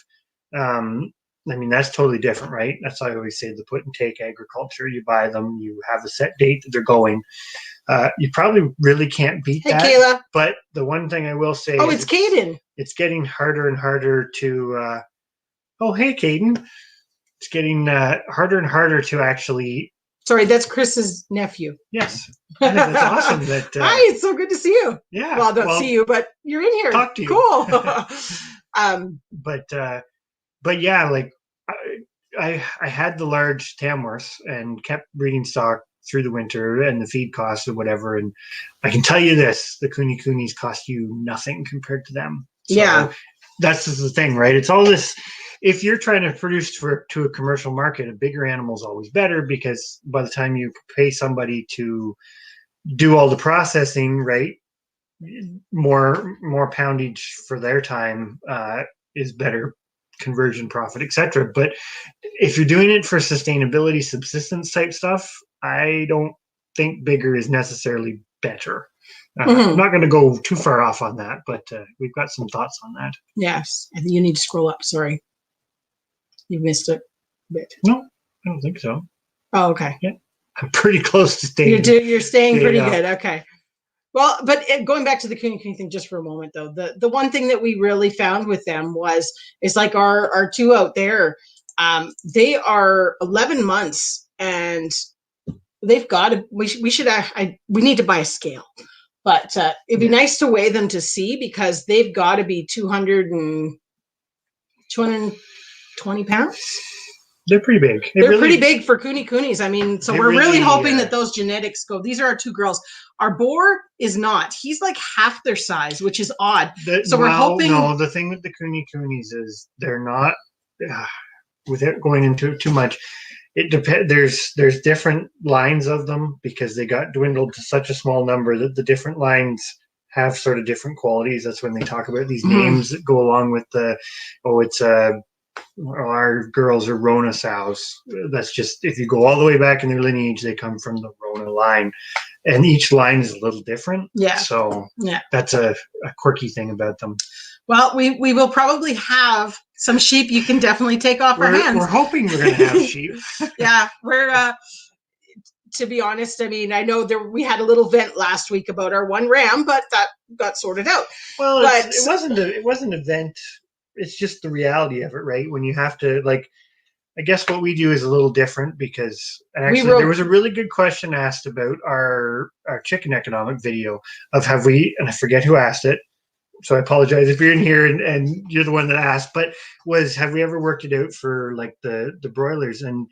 I mean, that's totally different, right? That's why I always say the put and take agriculture. You buy them, you have a set date that they're going. You probably really can't beat that. Hey, Kayla. But the one thing I will say
it's Caden.
It's getting harder and harder to hey, Caden. It's getting harder and harder to actually...
Sorry, that's Chris's nephew.
Yes. I think that's awesome.
Hi, it's so good to see you.
Yeah.
Well, I don't see you, but you're in here.
Talk to you.
Cool.
But yeah, like I had the large Tamworths and kept breeding stock through the winter and the feed costs or whatever. And I can tell you this, the Coonies cost you nothing compared to them. So that's just the thing, right? It's all this, if you're trying to produce to a commercial market, a bigger animal is always better because by the time you pay somebody to do all the processing, right, more poundage for their time is better conversion profit, etc. But if you're doing it for sustainability, subsistence type stuff, I don't think bigger is necessarily better. I'm not going to go too far off on that, but we've got some thoughts on that.
Yes, I think you need to scroll up. Sorry, you missed it a bit.
No, I don't think so.
Oh, okay.
Yeah, I'm pretty close to staying.
You're staying pretty good. Okay. Well, but going back to the Cooney thing just for a moment, though, the one thing that we really found with them is like our two out there, they are 11 months and they've got to, we need to buy a scale, but it'd be nice to weigh them to see because they've got to be 220 pounds.
They're pretty big.
They're pretty big for Coonies. I mean, so we're really hoping that those genetics go. These are our two girls. Our boar is not. He's like half their size, which is odd. We're hoping.
No, the thing with the Coonies is they're not. Without going into it too much, it depends. There's different lines of them because they got dwindled to such a small number that the different lines have sort of different qualities. That's when they talk about these names that go along with our girls are Rona sows. That's just, if you go all the way back in their lineage, they come from the Rona line. And each line is a little different.
Yeah.
So that's a quirky thing about them.
Well, we will probably have some sheep you can definitely take off our hands.
We're hoping we're going to have sheep.
Yeah. We're, to be honest, I mean, I know we had a little vent last week about our one ram, but that got sorted out.
Well, it wasn't a vent. It's just the reality of it, right? When you have to, like, I guess what we do is a little different because actually there was a really good question asked about our chicken economic video of have we, and I forget who asked it, so I apologize if you're in here and you're the one that asked, but have we ever worked it out for like the broilers? And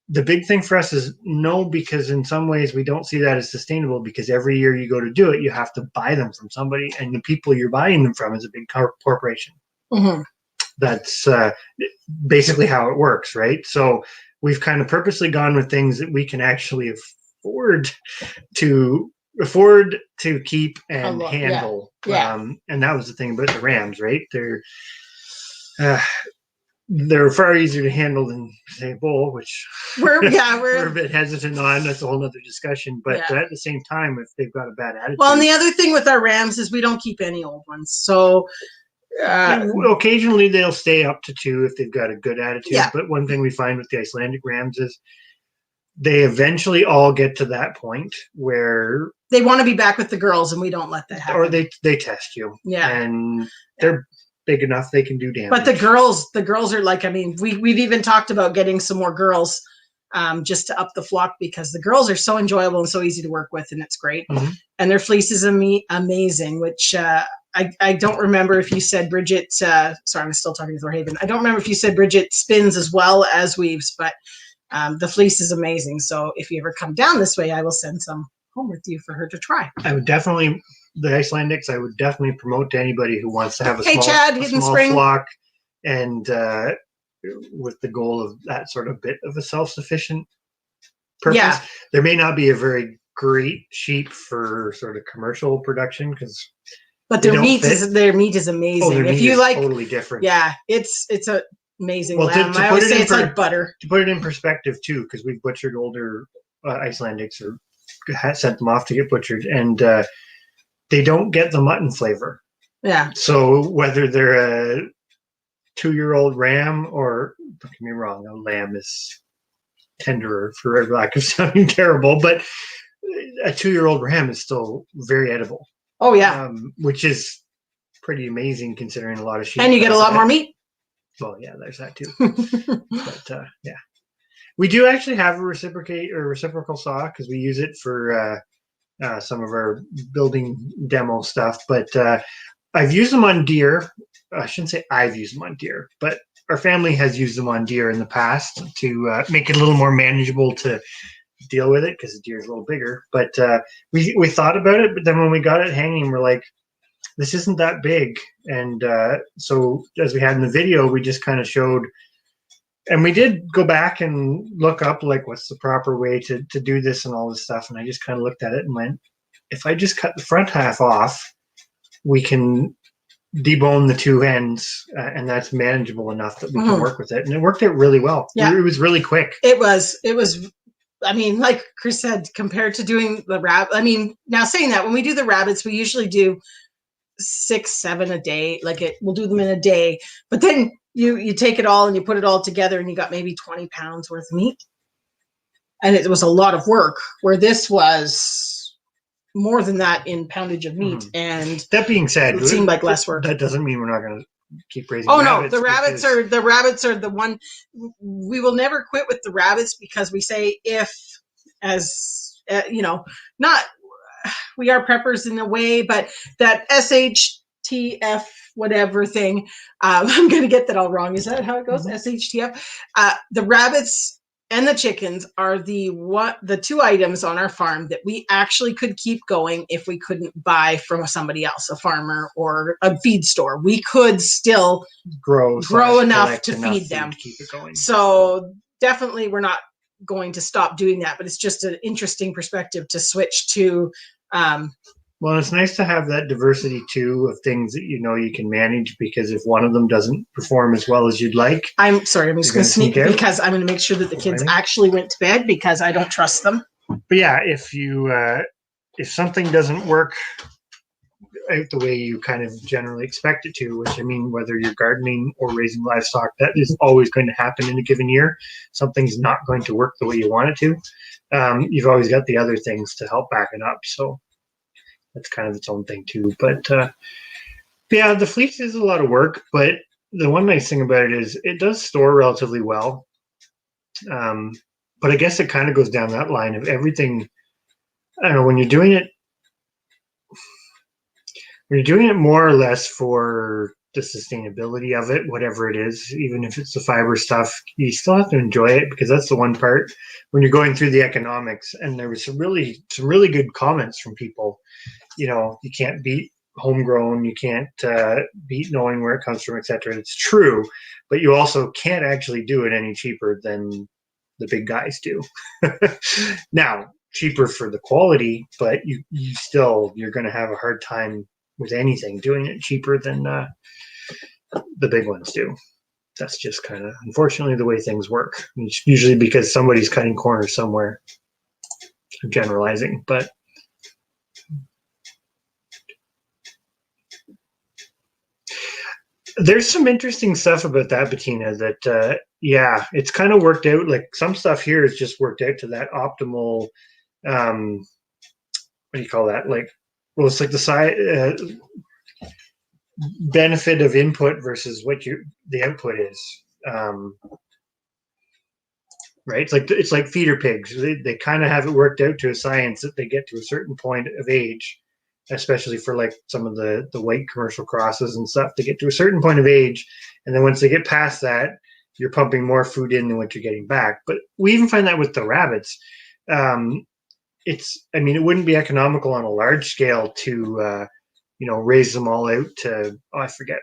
the big thing for us is no, because in some ways we don't see that as sustainable, because every year you go to do it, you have to buy them from somebody, and the people you're buying them from is a big corporation. Mm-hmm. That's basically how it works, right? So we've kind of purposely gone with things that we can actually afford to keep and handle.
Yeah.
And that was the thing about the Rams, right? They're far easier to handle than, say, Bull, which we're a bit hesitant on. That's a whole other discussion. But at the same time, if they've got a bad attitude.
Well, and the other thing with our Rams is we don't keep any old ones. So
occasionally they'll stay up to 2 if they've got a good attitude. Yeah. But one thing we find with the Icelandic Rams is they eventually all get to that point where
they want to be back with the girls, and we don't let that happen.
Or they test you.
Yeah.
And they're big enough they can do damage.
But the girls are like, I mean, we've even talked about getting some more girls just to up the flock, because the girls are so enjoyable and so easy to work with, and it's great. Mm-hmm. And their fleece is amazing, which I don't remember if you said Bridget, sorry, I'm still talking to Thorhaven. I don't remember if you said Bridget spins as well as weaves, but the fleece is amazing. So if you ever come down this way, I will send some home with you for her to try.
I would definitely, the Icelandics, I would definitely promote to anybody who wants to have a small flock, and with the goal of that sort of bit of a self-sufficient purpose. Yeah. There may not be a very great sheep for sort of commercial production,
but their meat is amazing.
Their meat is totally different.
Yeah, it's a amazing lamb. I always say it's like butter.
To put it in perspective too, because we've butchered older Icelandics, or sent them off to get butchered, and they don't get the mutton flavor.
Yeah.
So whether they're a 2-year-old ram, or, don't get me wrong, a lamb is tenderer, for lack of sounding terrible, but a 2-year-old ram is still very edible.
Oh yeah.
Which is pretty amazing considering a lot of sheep.
And you get a lot more meat.
Well, yeah, there's that too. But yeah. We do actually have a reciprocal saw, because we use it for some of our building demo stuff. But I've used them on deer. I shouldn't say I've used them on deer, but our family has used them on deer in the past to make it a little more manageable to deal with it, because the deer is a little bigger. But we thought about it, but then when we got it hanging, we're like, this isn't that big. And so as we had in the video, we just kind of showed. And we did go back and look up, like, what's the proper way to do this and all this stuff. And I just kind of looked at it and went, if I just cut the front half off, we can debone the 2 ends, and that's manageable enough that we can work with it. And it worked out really well. Yeah. It was really quick.
It was, I mean, like Chris said, compared to doing the rabbit. I mean, now saying that, when we do the rabbits, we usually do 6, 7 a day. We'll do them in a day, but then you take it all and you put it all together, and you got maybe 20 pounds worth of meat. And it was a lot of work, where this was more than that in poundage of meat. And
that being said,
it seemed like less work.
That doesn't mean we're not going to keep raising
rabbits. No, the rabbits are the one. We will never quit with the rabbits, because we say, if, as not, we are preppers in a way, but that SHTF whatever thing, I'm going to get that all wrong. Is that how it goes? SHTF. The rabbits and the chickens are the 2 items on our farm that we actually could keep going if we couldn't buy from somebody else, a farmer or a feed store. We could still grow enough to feed them. To keep it going. So definitely we're not going to stop doing that, but it's just an interesting perspective to switch to.
Well, it's nice to have that diversity too, of things that you can manage, because if one of them doesn't perform as well as you'd like.
I'm sorry, I'm just going to sneak out, because I'm going to make sure that the kids actually went to bed, because I don't trust them.
But yeah, if something doesn't work out the way you kind of generally expect it to, which, I mean, whether you're gardening or raising livestock, that is always going to happen in a given year. Something's not going to work the way you want it to. You've always got the other things to help back it up. So that's kind of its own thing too. But yeah, the fleece is a lot of work, but the one nice thing about it is it does store relatively well. But I guess it kind of goes down that line of everything. I don't know, when you're doing it more or less for the sustainability of it, whatever it is, even if it's the fiber stuff, you still have to enjoy it, because that's the one part when you're going through the economics. And there was some really good comments from people. You can't beat homegrown, you can't beat knowing where it comes from, etc. It's true, but you also can't actually do it any cheaper than the big guys do. Now, cheaper for the quality, but you're going to have a hard time with anything doing it cheaper than the big ones do. That's just kind of, unfortunately, the way things work. It's usually because somebody's cutting corners somewhere. I'm generalizing, but there's some interesting stuff about that, Bettina, that it's kind of worked out. Like, some stuff here is just worked out to that optimal, what do you call that? Like, well, it's like the side benefit of input versus what the output is. Right? It's like feeder pigs. They kind of have it worked out to a science that they get to a certain point of age, especially for like some of the white commercial crosses and stuff. They get to a certain point of age, and then once they get past that, you're pumping more food in than what you're getting back. But we even find that with the rabbits. It wouldn't be economical on a large scale to raise them all out to, I forget,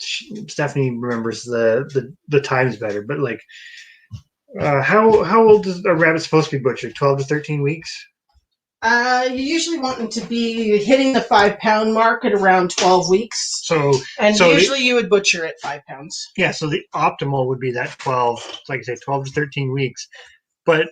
Stephanie remembers the times better, but like, how old is a rabbit supposed to be butchered? 12 to 13 weeks?
You usually want them to be hitting the 5 pound mark at around 12 weeks. Usually you would butcher at 5 pounds.
Yeah, so the optimal would be that 12, like I say, 12 to 13 weeks. But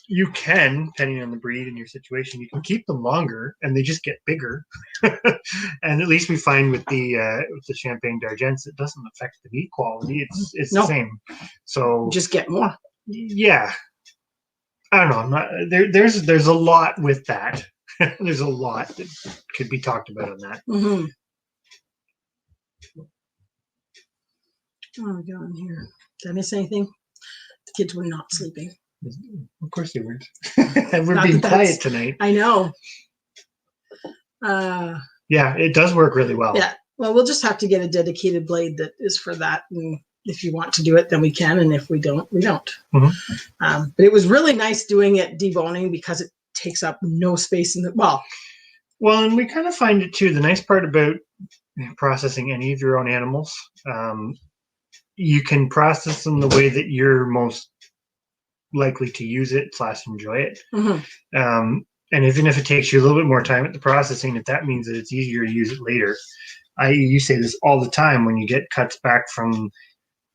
you can, depending on the breed and your situation, you can keep them longer, and they just get bigger. And at least we find with the Champagne d'Argents, it doesn't affect the meat quality. It's the same. So
just get more.
Yeah. I don't know. There's a lot with that. There's a lot that could be talked about on that.
Mm-hmm. Oh, go on here. Did I miss anything? The kids were not sleeping.
Of course they weren't. We're being quiet tonight.
I know.
Yeah, it does work really well.
Yeah. Well, we'll just have to get a dedicated blade that is for that. And if you want to do it, then we can. And if we don't, we don't. Mm-hmm. But it was really nice doing it deboning, because it takes up no space in the, well,
and we kind of find it too. The nice part about processing any of your own animals, you can process them the way that you're most likely to use it / enjoy it. Mm-hmm. And even if it takes you a little bit more time at the processing, if that means that it's easier to use it later. You say this all the time when you get cuts back from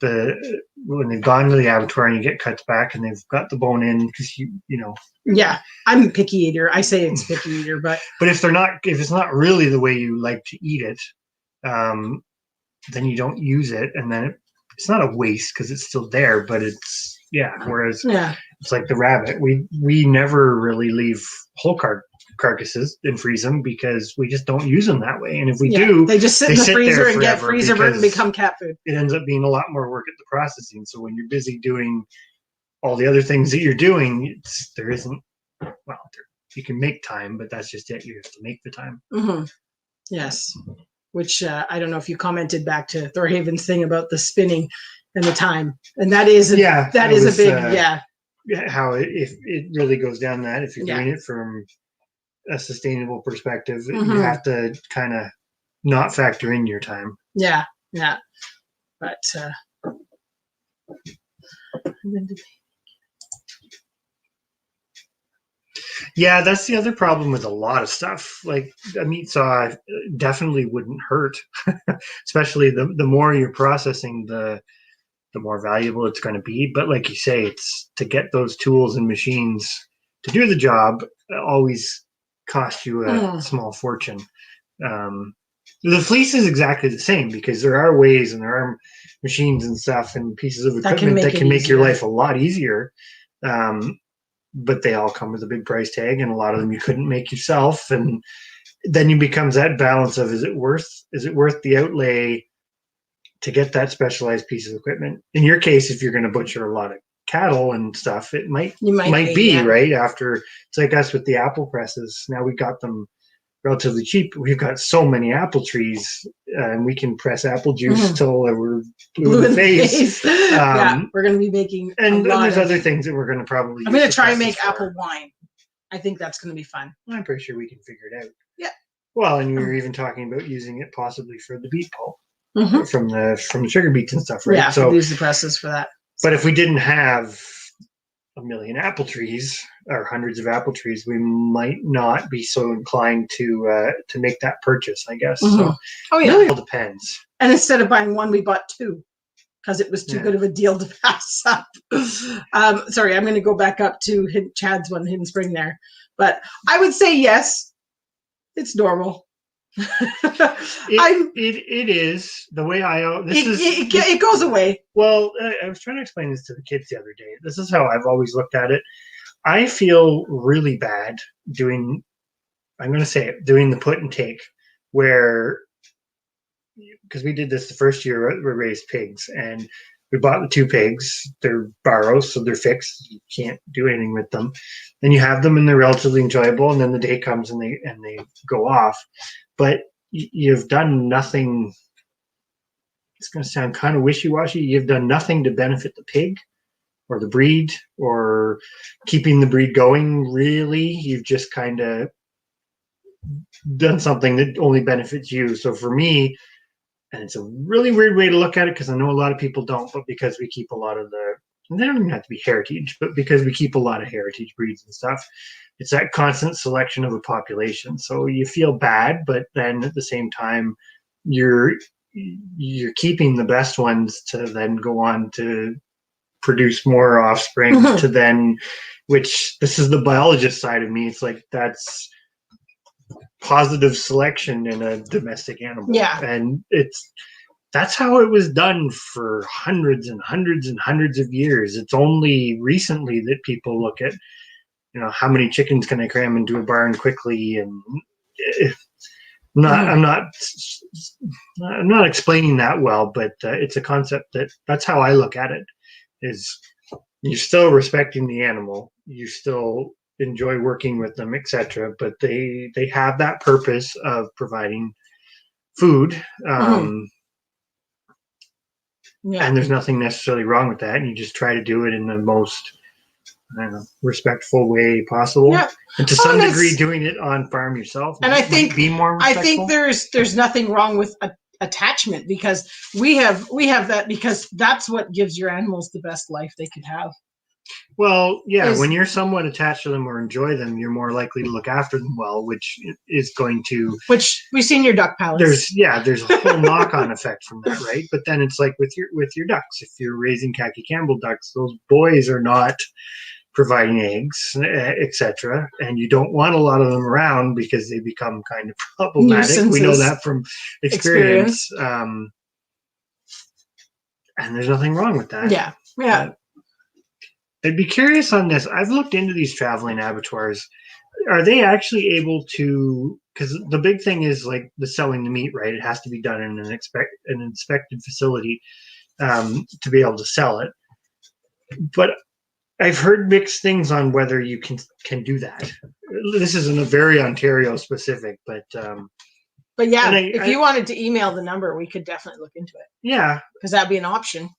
when they've gone to the abattoir and you get cuts back and they've got the bone in, because you know.
Yeah, I'm a picky eater. I say it's picky eater, but
if it's not really the way you like to eat it, then you don't use it, and then it's not a waste because it's still there, but it's whereas it's like the rabbit. We never really leave whole carcasses and freeze them, because we just don't use them that way. And if we do,
they just sit in the freezer and get freezer burnt and become cat food.
It ends up being a lot more work at the processing. So when you're busy doing all the other things that you're doing, you can make time, but that's just it. You have to make the time.
Mm-hmm. Yes. Which I don't know if you commented back to Thorhaven's thing about the spinning and the time, and that is a big
how if it really goes down that, if you're doing it from a sustainable perspective, mm-hmm. you have to kind of not factor in your time.
Yeah, but
yeah, that's the other problem with a lot of stuff. Like a meat saw definitely wouldn't hurt, especially the more you're processing, the more valuable it's going to be. But like you say, it's to get those tools and machines to do the job always cost you a small fortune. The fleece is exactly the same, because there are ways and there are machines and stuff and pieces of equipment that can make your life a lot easier. But they all come with a big price tag, and a lot of them you couldn't make yourself. And then it becomes that balance of, is it worth the outlay to get that specialized piece of equipment? In your case, if you're going to butcher a lot of cattle and stuff, it might be right after. It's like us with the apple presses. Now we got them relatively cheap. We've got so many apple trees, and we can press apple juice till we're blue in the face.
Yeah, we're going to be making
and there's other things that we're going to probably
I'm going to try and make apple wine. I think that's going to be fun.
I'm pretty sure we can figure it out.
Yeah.
Well, and we were even talking about using it possibly for the beet pulp from the sugar beets and stuff, right?
Yeah, so use the presses for that.
But if we didn't have a million apple trees or hundreds of apple trees, we might not be so inclined to make that purchase, I guess. So it really all depends.
And instead of buying one, we bought two because it was too good of a deal to pass up. Sorry, I'm going to go back up to Chad's one, Hidden Spring there. But I would say yes, it's normal.
It is the way it
goes away.
Well, I was trying to explain this to the kids the other day. This is how I've always looked at it. I feel really bad doing the put and take, where, because we did this the first year we raised pigs, and we bought the 2 pigs. They're barrows, so they're fixed. You can't do anything with them. Then you have them and they're relatively enjoyable, and then the day comes and they go off. But you've done nothing. It's going to sound kind of wishy-washy. You've done nothing to benefit the pig or the breed or keeping the breed going, really. You've just kind of done something that only benefits you. So for me, and it's a really weird way to look at it because I know a lot of people don't, but because we keep a lot of they don't even have to be heritage, but because we keep a lot of heritage breeds and stuff, it's that constant selection of a population. So you feel bad, but then at the same time, you're keeping the best ones to then go on to produce more offspring to then, which this is the biologist side of me. It's like, that's positive selection in a domestic animal.
Yeah.
And that's how it was done for hundreds and hundreds and hundreds of years. It's only recently that people look at, how many chickens can I cram into a barn quickly, and I'm not explaining that well, but it's a concept that's how I look at it. Is you're still respecting the animal, you still enjoy working with them, etc., but they have that purpose of providing food, and there's nothing necessarily wrong with that, and you just try to do it in the most respectful way possible. Yeah. And to some degree, doing it on farm yourself,
and I think
be more respectful.
I think there's nothing wrong with attachment, because we have that, because that's what gives your animals the best life they could have.
Well, yeah, when you're somewhat attached to them or enjoy them, you're more likely to look after them well, which is going to...
Which we've seen your duck palace.
There's a whole knock-on effect from that, right? But then it's like with your ducks. If you're raising khaki Campbell ducks, those boys are not providing eggs, etc., and you don't want a lot of them around because they become kind of problematic. Nuisances. We know that from experience. And there's nothing wrong with that.
Yeah.
I'd be curious on this. I've looked into these traveling abattoirs. Are they actually able to, because the big thing is like the selling the meat, right? It has to be done in an inspected facility to be able to sell it. But I've heard mixed things on whether you can do that. This isn't a very Ontario specific, but
yeah, if you wanted to email the number, we could definitely look into it.
Yeah,
because that'd be an option.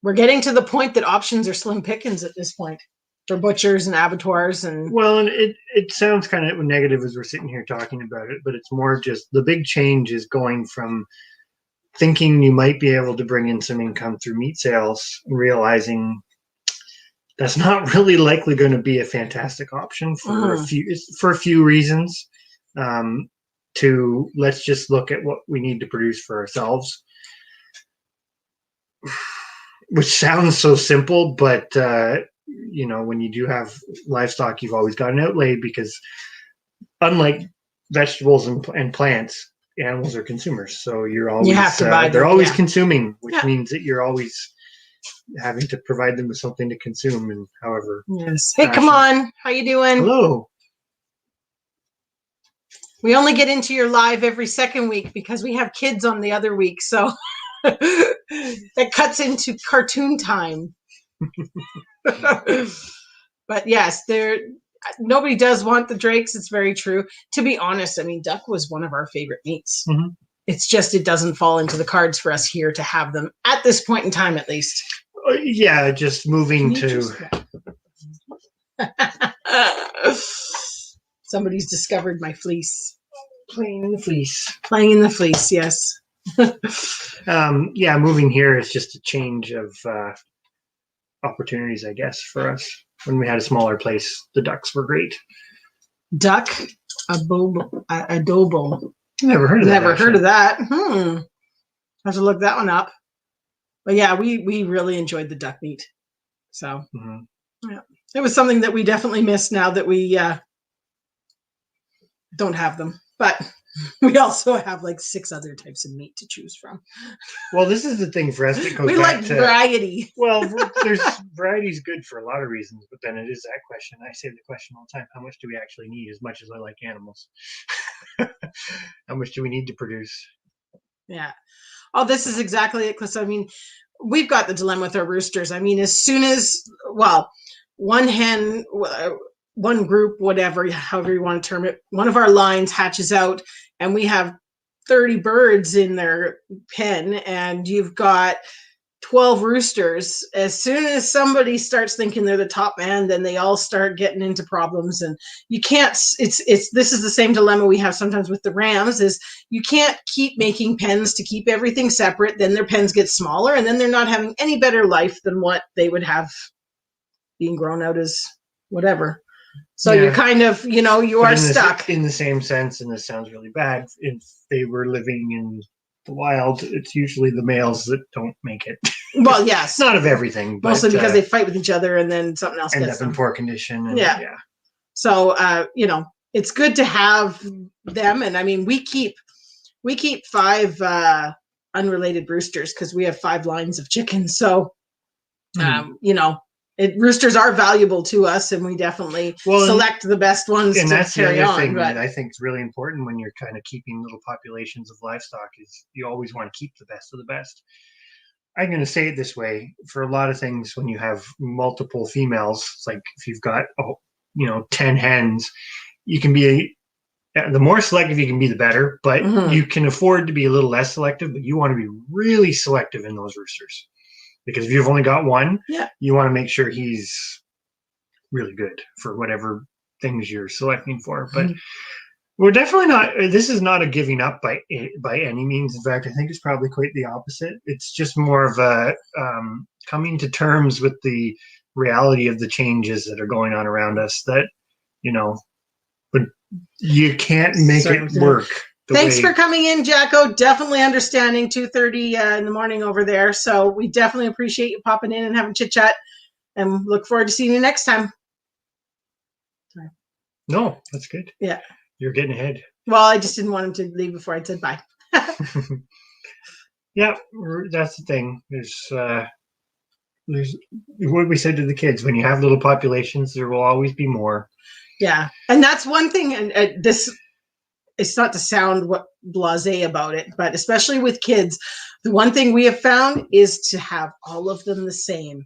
We're getting to the point that options are slim pickings at this point for butchers and abattoirs. And
well, and it sounds kind of negative as we're sitting here talking about it, but it's more just the big change is going from thinking you might be able to bring in some income through meat sales, realizing that's not really likely going to be a fantastic option for a few reasons. To let's just look at what we need to produce for ourselves, which sounds so simple, but when you do have livestock, you've always got an outlay, because unlike vegetables and plants, animals are consumers. So you have to buy them. They're always consuming, which means that you're always having to provide them with something to consume, and however.
Yes. Hey, come on. How you doing?
Hello.
We only get into your live every second week because we have kids on the other week, so that cuts into cartoon time. But yes, nobody does want the drakes. It's very true. To be honest, I mean, duck was one of our favorite meats. Mm-hmm. It's just it doesn't fall into the cards for us here to have them at this point in time, at least.
Yeah, just moving to.
Somebody's discovered my fleece.
Playing in the fleece.
Playing in the fleece, yes.
Yeah, moving here is just a change of opportunities, I guess, for us. When we had a smaller place, the ducks were great.
Duck, adobo.
Never heard of that.
Never heard of that. Have to look that one up. But yeah, we really enjoyed the duck meat. So yeah, it was something that we definitely missed now that we don't have them. But we also have like 6 other types of meat to choose from.
Well, this is the thing for us that goes
we
back
like
to
variety.
Well, there's variety is good for a lot of reasons, but then it is that question. I say the question all the time: how much do we actually need? As much as I like animals, how much do we need to produce?
Yeah. Oh, this is exactly it, Cliff. I mean, we've got the dilemma with our roosters. I mean, as soon as one hen. One group, whatever, however you want to term it, one of our lines hatches out and we have 30 birds in their pen and you've got 12 roosters. As soon as somebody starts thinking they're the top man, then they all start getting into problems and you can't, this is the same dilemma we have sometimes with the rams is you can't keep making pens to keep everything separate. Then their pens get smaller and then they're not having any better life than what they would have being grown out as whatever. So you're kind of, you are stuck.
In the same sense, and this sounds really bad, if they were living in the wild, it's usually the males that don't make it.
Well, yes.
Not of everything. But,
mostly because they fight with each other and then something else
end
gets
up
them.
In poor condition. And,
yeah. So, it's good to have them. And I mean, we keep 5 unrelated roosters because we have 5 lines of chickens. So, roosters are valuable to us, and we definitely select the best ones to carry on.
Thing that I think is really important when you're kind of keeping little populations of livestock is you always want to keep the best of the best. I'm going to say it this way: for a lot of things, when you have multiple females, it's like if you've got 10 hens, you can be the more selective you can be, the better. But you can afford to be a little less selective. But you want to be really selective in those roosters. Because if you've only got one, you want to make sure he's really good for whatever things you're selecting for. But we're definitely not. This is not a giving up by any means. In fact, I think it's probably quite the opposite. It's just more of a coming to terms with the reality of the changes that are going on around us. That but you can't make it work.
Thanks for coming in, Jacko. Definitely understanding 2:30 in the morning over there. So we definitely appreciate you popping in and having chit chat and look forward to seeing you next time. Sorry.
No, that's good.
Yeah.
You're getting ahead.
Well, I just didn't want him to leave before I said bye.
Yeah, that's the thing. There's what we said to the kids. When you have little populations, there will always be more.
Yeah. And that's one thing. And this... It's not to sound blasé about it, but especially with kids, the one thing we have found is to have all of them the same.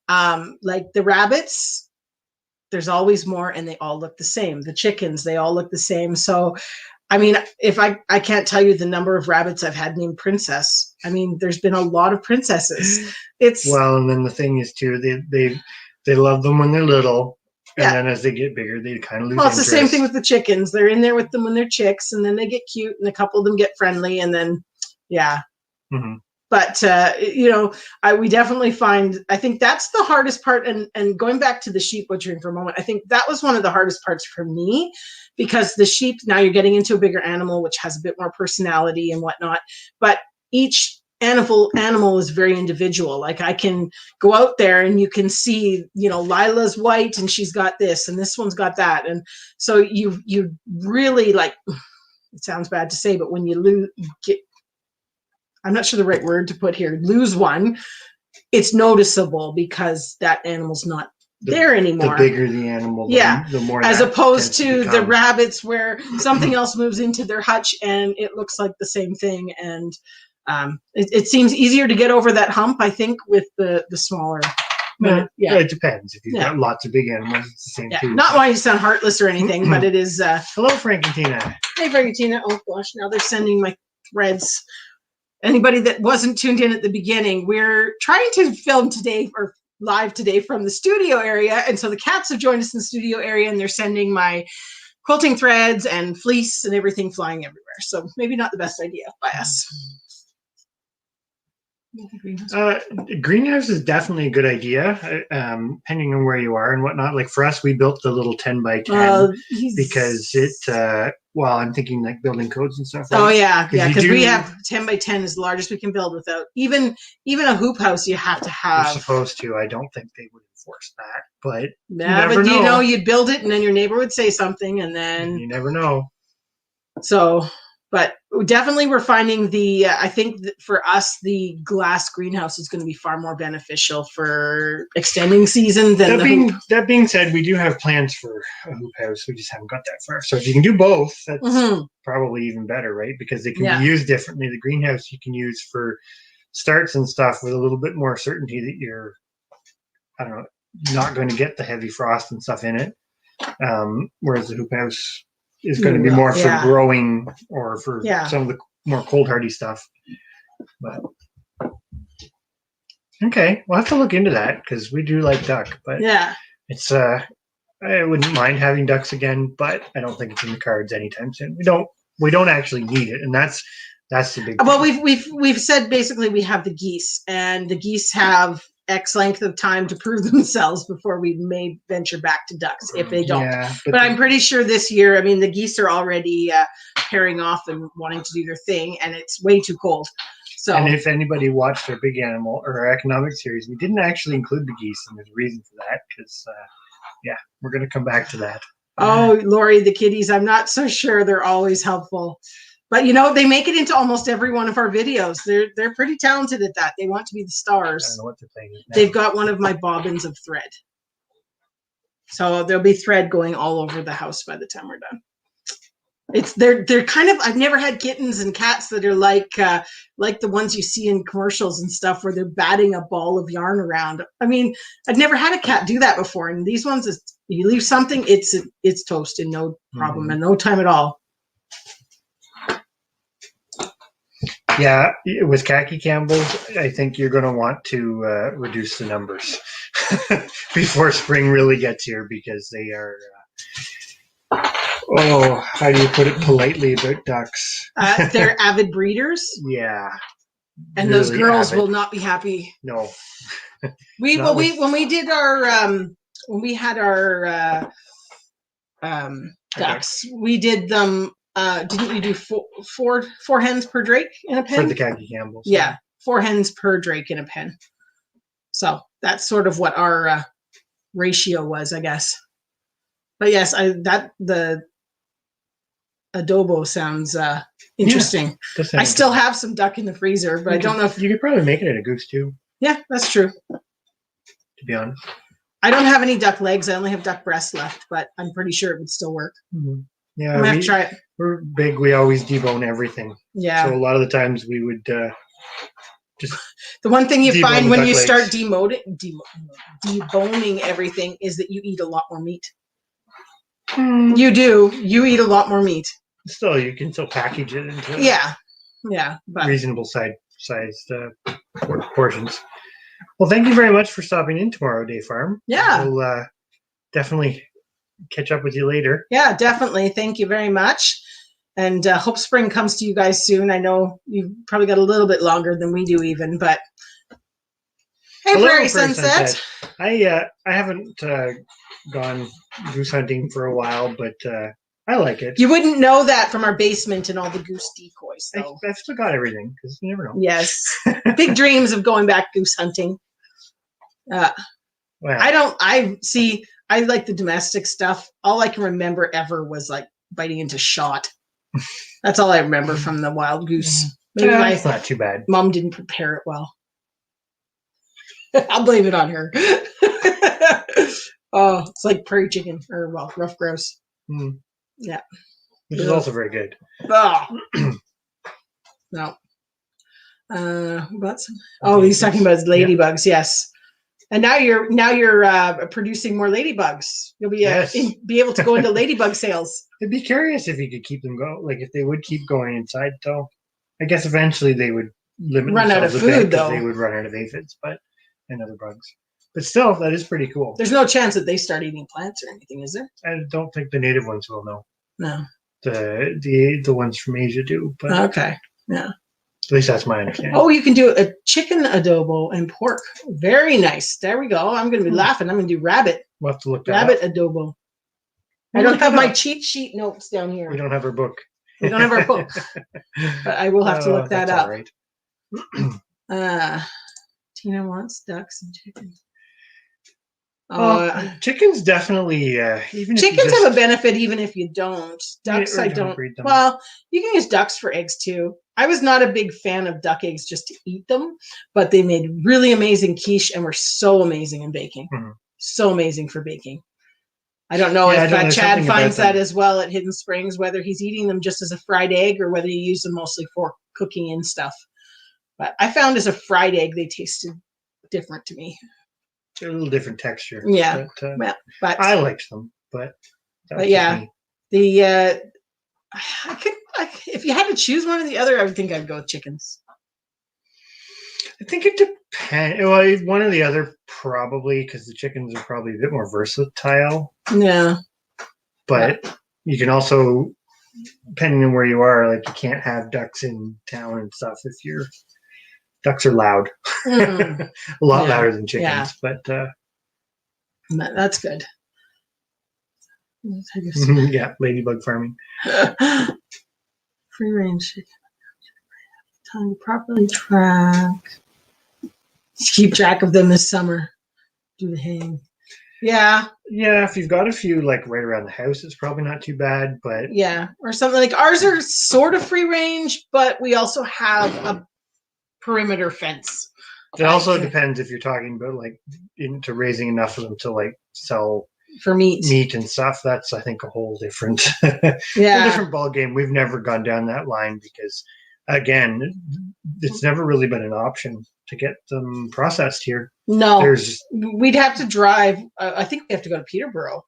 Like the rabbits, there's always more and they all look the same. The chickens, they all look the same. So, I mean, if I can't tell you the number of rabbits I've had named Princess. I mean, there's been a lot of princesses.
And then the thing is too, they love them when they're little. And then as they get bigger, they kind of lose interest.
It's the same thing with the chickens. They're in there with them when they're chicks, and then they get cute, and a couple of them get friendly, and then, But, we definitely find, I think that's the hardest part, and going back to the sheep butchering for a moment, I think that was one of the hardest parts for me, because the sheep, now you're getting into a bigger animal, which has a bit more personality and whatnot, but each animal is very individual. Like I can go out there and you can see, Lila's white and she's got this and this one's got that. And so you really it sounds bad to say, but when you I'm not sure the right word to put here, lose one, it's noticeable because that animal's not there anymore.
The bigger the animal, the more.
As opposed to the rabbits where something else moves into their hutch and it looks like the same thing. And it seems easier to get over that hump, I think, with the smaller
It depends. If you've got lots of big animals, it's the same too.
Not wanting to sound heartless or anything, but it is.
Hello, Frank and Tina.
Hey, Frank and Tina. Oh gosh, now they're sending my threads. Anybody that wasn't tuned in at the beginning, we're trying to film today or live today from the studio area, and so the cats have joined us in the studio area, and they're sending my quilting threads and fleece and everything flying everywhere. So maybe not the best idea by us.
Greenhouse is definitely a good idea, depending on where you are and whatnot. Like for us, we built the little 10 by 10 because it. Well, I'm thinking like building codes and stuff. Right?
Oh yeah, because we have 10 by 10 is the largest we can build without even a hoop house. You have to have.
You're supposed to. I don't think they would enforce that, but
you know, you'd build it and then your neighbor would say something, and then
you never know.
So. But definitely we're finding I think that for us, the glass greenhouse is going to be far more beneficial for extending season than
That being said, we do have plans for a hoop house. We just haven't got that far. So if you can do both, that's probably even better, right? Because they can be used differently. The greenhouse you can use for starts and stuff with a little bit more certainty that you're, I don't know, not going to get the heavy frost and stuff in it. Whereas the hoop house is going to be more for growing or for some of the more cold hardy stuff. But okay, we'll have to look into that because we do like duck. But it's I wouldn't mind having ducks again, but I don't think it's in the cards anytime soon. We don't actually need it, and that's the big thing.
Well, we've said basically we have the geese, and the geese have X length of time to prove themselves before we may venture back to ducks if they don't. But I'm pretty sure this year, I mean, the geese are already pairing off and wanting to do their thing, and it's way too cold. So,
and if anybody watched our big animal or our economic series, we didn't actually include the geese, and there's a reason for that because, we're going to come back to that.
Oh, Lori, the kitties, I'm not so sure they're always helpful. But, you know, they make it into almost every one of our videos. They're pretty talented at that. They want to be the stars.
I don't know what they're playing with now.
They've got one of my bobbins of thread. So there'll be thread going all over the house by the time we're done. They're kind of, I've never had kittens and cats that are like the ones you see in commercials and stuff where they're batting a ball of yarn around. I mean, I've never had a cat do that before. And these ones, you leave something, it's toast and no problem and no time at all.
Yeah, with khaki Campbells, I think you're going to want to reduce the numbers before spring really gets here because they are, how do you put it politely about ducks?
They're avid breeders.
Yeah.
And really those girls will not be happy.
No.
When we had our ducks, we did them. Didn't we do four hens per drake in a pen?
For the khaki Campbells.
Yeah, 4 hens per drake in a pen. So that's sort of what our ratio was, I guess. But yes, the adobo sounds interesting. Yeah, I still have some duck in the freezer, but I don't know if
you could probably make it in a goose too.
Yeah, that's true.
To be honest,
I don't have any duck legs. I only have duck breasts left, but I'm pretty sure it would still work.
Mm-hmm. Yeah,
I'm gonna have to try it.
We're big. We always debone everything.
Yeah.
So a lot of the times we would just.
The one thing you find when you start deboning everything is that you eat a lot more meat. You do. You eat a lot more meat.
Still, you can still package it into
but
reasonable sized portions. Well, thank you very much for stopping in tomorrow, Day Farm.
Yeah.
We'll definitely catch up with you later.
Yeah, definitely. Thank you very much. And hope spring comes to you guys soon. I know you've probably got a little bit longer than we do even, but hey, Prairie Sunset.
I haven't gone goose hunting for a while, but I like it.
You wouldn't know that from our basement and all the goose decoys, though.
I've still got everything, because you never know.
Yes. Big dreams of going back goose hunting. I like the domestic stuff. All I can remember ever was like biting into shot. That's all I remember from the wild goose. Maybe
it's not too bad.
Mom didn't prepare it well. I'll blame it on her. Oh, it's like prairie chicken or rough grouse.
Mm.
Yeah,
which is also very good.
Oh. No. He's talking about ladybugs. Yes. And now you're producing more ladybugs. You'll be be able to go into ladybug sales.
I'd be curious if you could keep them like if they would keep going inside though. I guess eventually they would run out of food though. They would run out of aphids, and other bugs. But still, that is pretty cool.
There's no chance that they start eating plants or anything, is there?
I don't think the native ones will.
No.
The ones from Asia do. But
okay. Yeah.
At least that's my understanding.
Oh, you can do a chicken adobo and pork. Very nice. There we go. I'm going to be laughing. I'm going to do rabbit.
We'll have to look that
rabbit up. Adobo. I don't have my cheat sheet notes down here.
We don't have our book.
We don't have our book. But I will have to look that up.
All right.
Tina wants ducks and chickens.
Chickens definitely. Even
chickens have a benefit even if you don't. Ducks, I don't. Well, you can use ducks for eggs too. I was not a big fan of duck eggs just to eat them, but they made really amazing quiche and were so amazing in baking. Mm-hmm. So amazing for baking. I don't know if Chad finds that as well at Hidden Springs, whether he's eating them just as a fried egg or whether he used them mostly for cooking and stuff. But I found as a fried egg, they tasted different to me.
They're a little different texture.
Yeah.
But I liked them. But
yeah, if you had to choose one or the other, I would think I'd go with chickens.
I think it depends. Well, one or the other probably, because the chickens are probably a bit more versatile.
Yeah.
But you can also, depending on where you are, like you can't have ducks in town and stuff if you're. Ducks are loud. A lot louder than chickens. Yeah. But
that's good.
Yeah, ladybug farming.
Free range chicken. Time to properly track. Keep track of them this summer. Do the hang. Yeah.
Yeah, if you've got a few like right around the house, it's probably not too bad. But
yeah, or something like ours are sort of free range, but we also have a perimeter fence.
It also depends if you're talking about like into raising enough of them to like sell
for meat
and stuff. That's I think a whole different different ball game. We've never gone down that line because again, it's never really been an option to get them processed here.
No, we'd have to drive. I think we have to go to Peterborough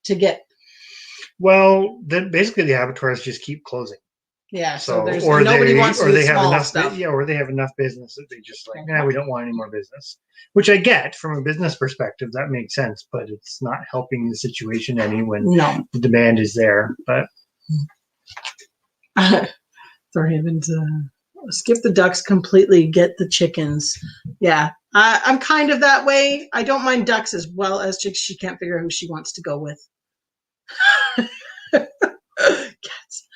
to get.
Well, then basically the abattoirs just keep closing.
Yeah, so there's nobody wants to do small stuff.
Yeah, or they have enough business that they just like, we don't want any more business. Which I get from a business perspective, that makes sense, but it's not helping the situation any when the demand is there. But
for him to skip the ducks completely, get the chickens. Yeah, I'm kind of that way. I don't mind ducks as well as chicks. She can't figure out who she wants to go with. Cats.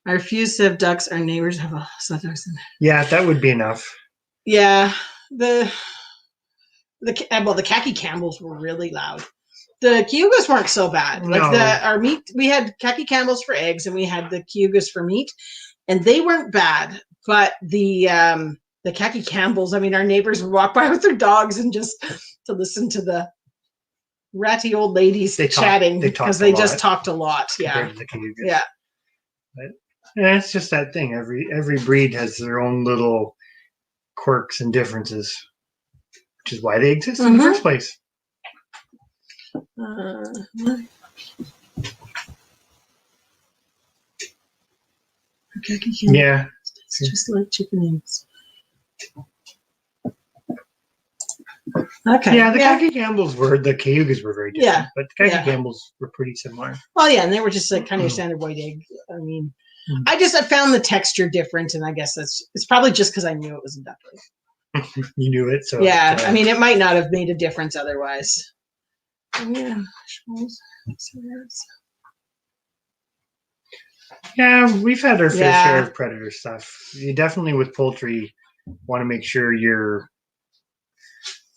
I refuse to have ducks. Our neighbors have some ducks in there.
Yeah, that would be enough.
Yeah, the khaki Campbells were really loud. The Cayugas weren't so bad. No. Like our meat, we had khaki Campbells for eggs, and we had the Cayugas for meat, and they weren't bad. But the khaki Campbells, I mean, our neighbors would walk by with their dogs and just to listen to the ratty old ladies chatting because they just talked a lot. Yeah, yeah.
But, yeah, it's just that thing. Every breed has their own little quirks and differences, which is why they exist in the first place. Yeah,
it's just like chicken eggs. Okay.
Yeah, the khaki Campbells the Cayugas were very different, but the khaki Campbells were pretty similar.
Well, yeah, and they were just like kind of your standard white egg. I mean, I found the texture different, and I guess it's probably just because I knew it was a duckling.
You knew it, so
yeah. I mean, it might not have made a difference otherwise. Yeah.
Yeah, we've had our fair share of predator stuff. You definitely with poultry want to make sure you're.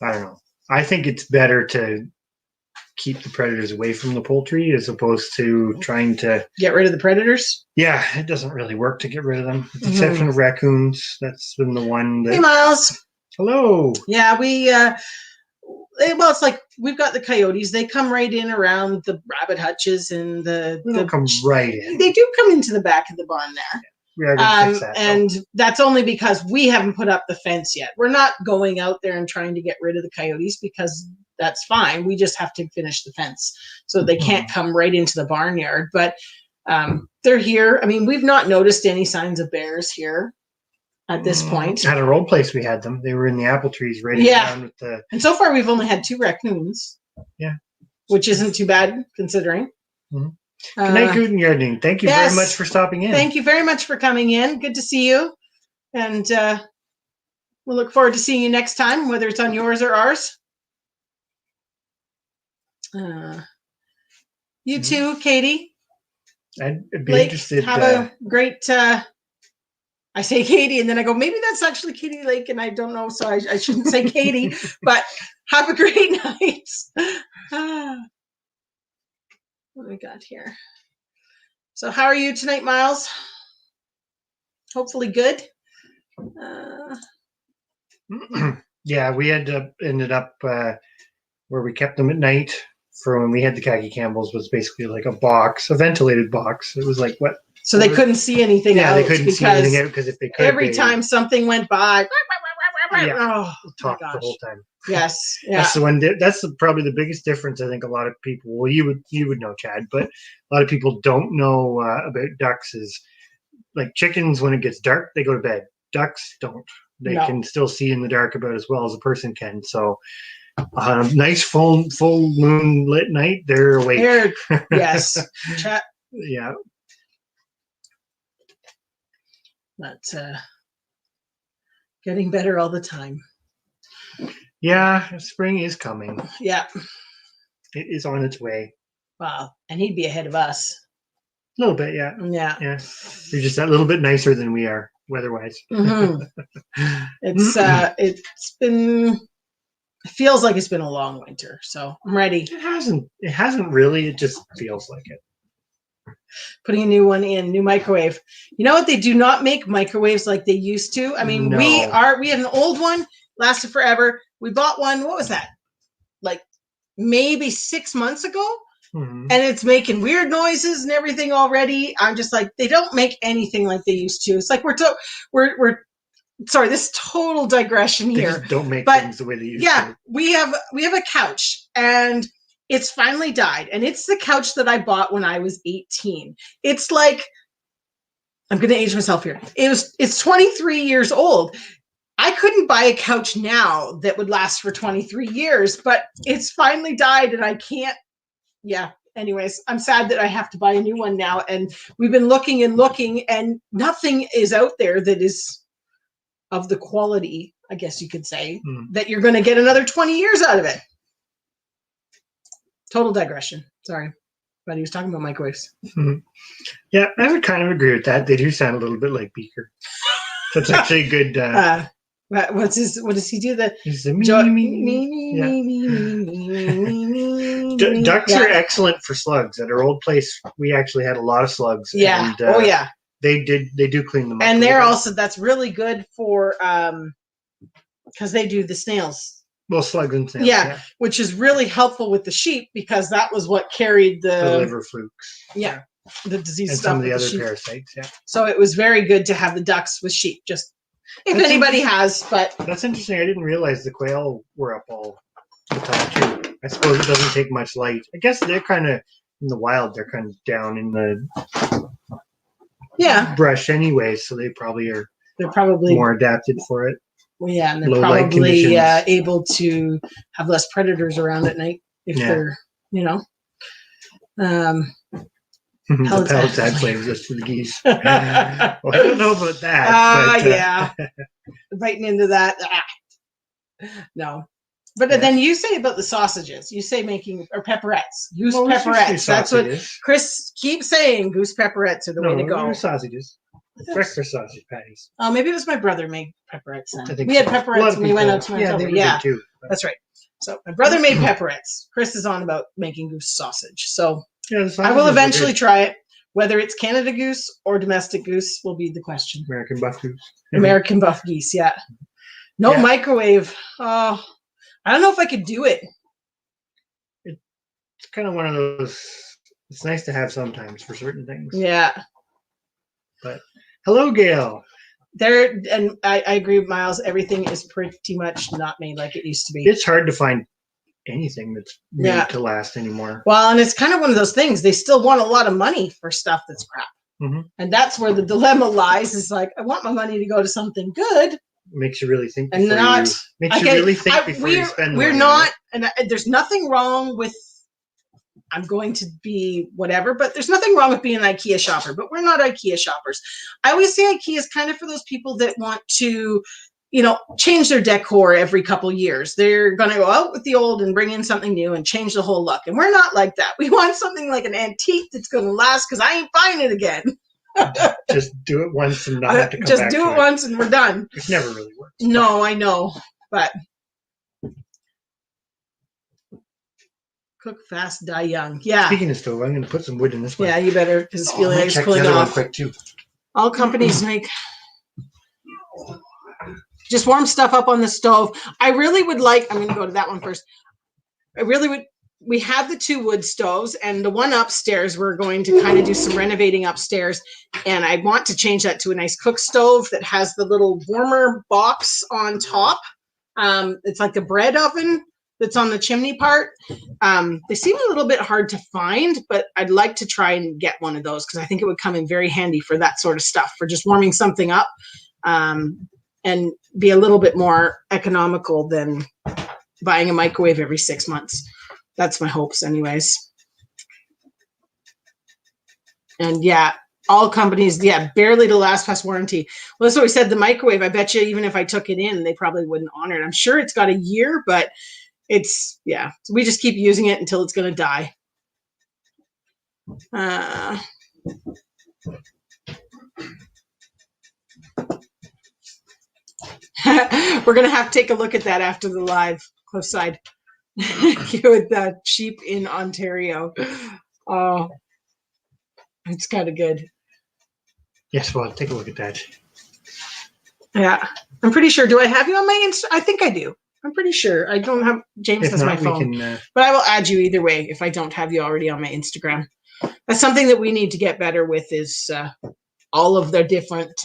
I don't know. I think it's better to keep the predators away from the poultry as opposed to trying to
get rid of the predators.
Yeah, it doesn't really work to get rid of them. With the exception of raccoons. That's been the one that.
Hey, Miles.
Hello.
Yeah, well, it's like we've got the coyotes. They come right in around the rabbit hutches and
they don't come right in.
They do come into the back of the barn there.
We are going to fix that.
And that's only because we haven't put up the fence yet. We're not going out there and trying to get rid of the coyotes because that's fine. We just have to finish the fence so they can't come right into the barnyard. But they're here. I mean, we've not noticed any signs of bears here at this point.
At our old place, we had them. They were in the apple trees right around with the...
And so far, we've only had 2 raccoons.
Yeah.
Which isn't too bad, considering.
Mm-hmm. Good night, good evening. Thank you very much for stopping in.
Thank you very much for coming in. Good to see you. And we'll look forward to seeing you next time, whether it's on yours or ours. You too, Katie.
I'd be interested.
Have a great... I say Katie, and then I go, maybe that's actually Katie Lake, and I don't know, so I shouldn't say Katie, but have a great night. What do we got here? So how are you tonight, Miles? Hopefully good.
Yeah, we ended up where we kept them at night for when we had the khaki Campbells was basically like a box, a ventilated box. It was like what?
So they couldn't see anything out.
Yeah, they couldn't see anything out because if they could,
every time something went by,
talked the whole time.
Yes, yeah.
That's the one. That's probably the biggest difference. I think a lot of people. Well, you would know, Chad, but a lot of people don't know about ducks. Is like chickens. When it gets dark, they go to bed. Ducks don't. They can still see in the dark about as well as a person can. So, on a nice full moonlit night, they're awake.
Yes. Chat.
Yeah.
But getting better all the time.
Yeah, spring is coming.
Yeah.
It is on its way.
Wow. And he'd be ahead of us.
A little bit, yeah.
Yeah.
Yeah. You're just that little bit nicer than we are weather-wise.
It feels like it's been a long winter, so I'm ready.
It hasn't really. It just feels like it.
Putting a new one in, new microwave. You know what? They do not make microwaves like they used to. I mean, we have an old one, lasted forever. We bought one, what was that? Like maybe 6 months ago? And it's making weird noises and everything already. I'm just like, they don't make anything like they used to. It's like we're sorry, this total digression here.
They just don't make things the way they used to.
Yeah, we have a couch, and it's finally died, and it's the couch that I bought when I was 18. It's like, I'm going to age myself here. It's 23 years old. I couldn't buy a couch now that would last for 23 years, but it's finally died, and I can't. Yeah. Anyways, I'm sad that I have to buy a new one now, and we've been looking, and nothing is out there that is of the quality, I guess you could say, that you're going to get another 20 years out of it. Total digression. Sorry. But he was talking about microwaves.
Yeah, I would kind of agree with that. They do sound a little bit like Beaker. That's actually a good...
what does he do?
Ducks are excellent for slugs. At our old place, we actually had a lot of slugs.
Yeah.
And, they do clean them up.
And they're also, that's really good for, because they do the snails.
Well, slugs and snails.
Yeah, which is really helpful with the sheep because that was what carried the
liver flukes.
Yeah, the disease
and
stuff.
Some of the other
sheep.
parasites. Yeah.
So it was very good to have the ducks with sheep. Just if anybody has, but
that's interesting. I didn't realize the quail were up all the time too. I suppose it doesn't take much light. I guess they're kind of in the wild. They're kind of down in the brush anyway, so they probably are. They're probably more adapted for it.
Well, yeah, and they're probably able to have less predators around at night if they're,
the pellets add flavor just to the geese. Well, I don't know about that.
Biting into that. No. But then you say about the sausages. You say making pepperettes, goose pepperettes. That's what Chris keeps saying. Goose pepperettes are the way to go.
Sausages. Breakfast sausage patties.
Oh, maybe it was my brother made pepperettes then. We had pepperettes when we went out to Manitoba. Yeah, too. That's right. So my brother made pepperettes. Chris is on about making goose sausage. So I will eventually try it. Whether it's Canada goose or domestic goose will be the question.
American buff goose.
American buff geese, yeah. No microwave. Oh, I don't know if I could do it.
It's kind of one of those. It's nice to have sometimes for certain things.
Yeah.
But Hello, Gail.
And I agree with Miles. Everything is pretty much not made like it used to be.
It's hard to find anything that's made to last anymore.
Well, and it's kind of one of those things. They still want a lot of money for stuff that's crap.
Mm-hmm.
And that's where the dilemma lies. Is like, I want my money to go to something good.
Makes you really think.
And not.
Makes you really think before you spend.
We're not, and there's nothing wrong with. I'm going to be whatever, but there's nothing wrong with being an IKEA shopper. But we're not IKEA shoppers. I always say IKEA is kind of for those people that want to, change their decor every couple years. They're going to go out with the old and bring in something new and change the whole look. And we're not like that. We want something like an antique that's going to last because I ain't buying it again.
Just do it once and not have to come
just
back
do
to
it once and we're done.
It never really works.
No, I know, but cook fast, die young. Yeah.
Speaking of stove, I'm going to put some wood in this one.
Yeah, you better, because it's feeling like it's cooling
off.
off.
One quick too.
All companies make just warm stuff up on the stove. I really would like. I'm going to go to that one first. I really would. We have the 2 wood stoves, and the one upstairs, we're going to kind of do some renovating upstairs. And I want to change that to a nice cook stove that has the little warmer box on top. It's like a bread oven that's on the chimney part. They seem a little bit hard to find, but I'd like to try and get one of those because I think it would come in very handy for that sort of stuff, for just warming something up, and be a little bit more economical than buying a microwave every 6 months. That's my hopes anyways. And yeah, all companies, barely to last past warranty. Well, that's what we said. The microwave, I bet you even if I took it in, they probably wouldn't honor it. I'm sure it's got a year, but it's, so we just keep using it until it's going to die. We're going to have to take a look at that after the live, Cliffside. With the sheep in Ontario. Oh, it's kind of good.
Yes, well, take a look at that.
Yeah, I'm pretty sure. Do I have you on my Insta? I think I do. I'm pretty sure. I don't have. James has my phone. But I will add you either way if I don't have you already on my Instagram. That's something that we need to get better with is all of their different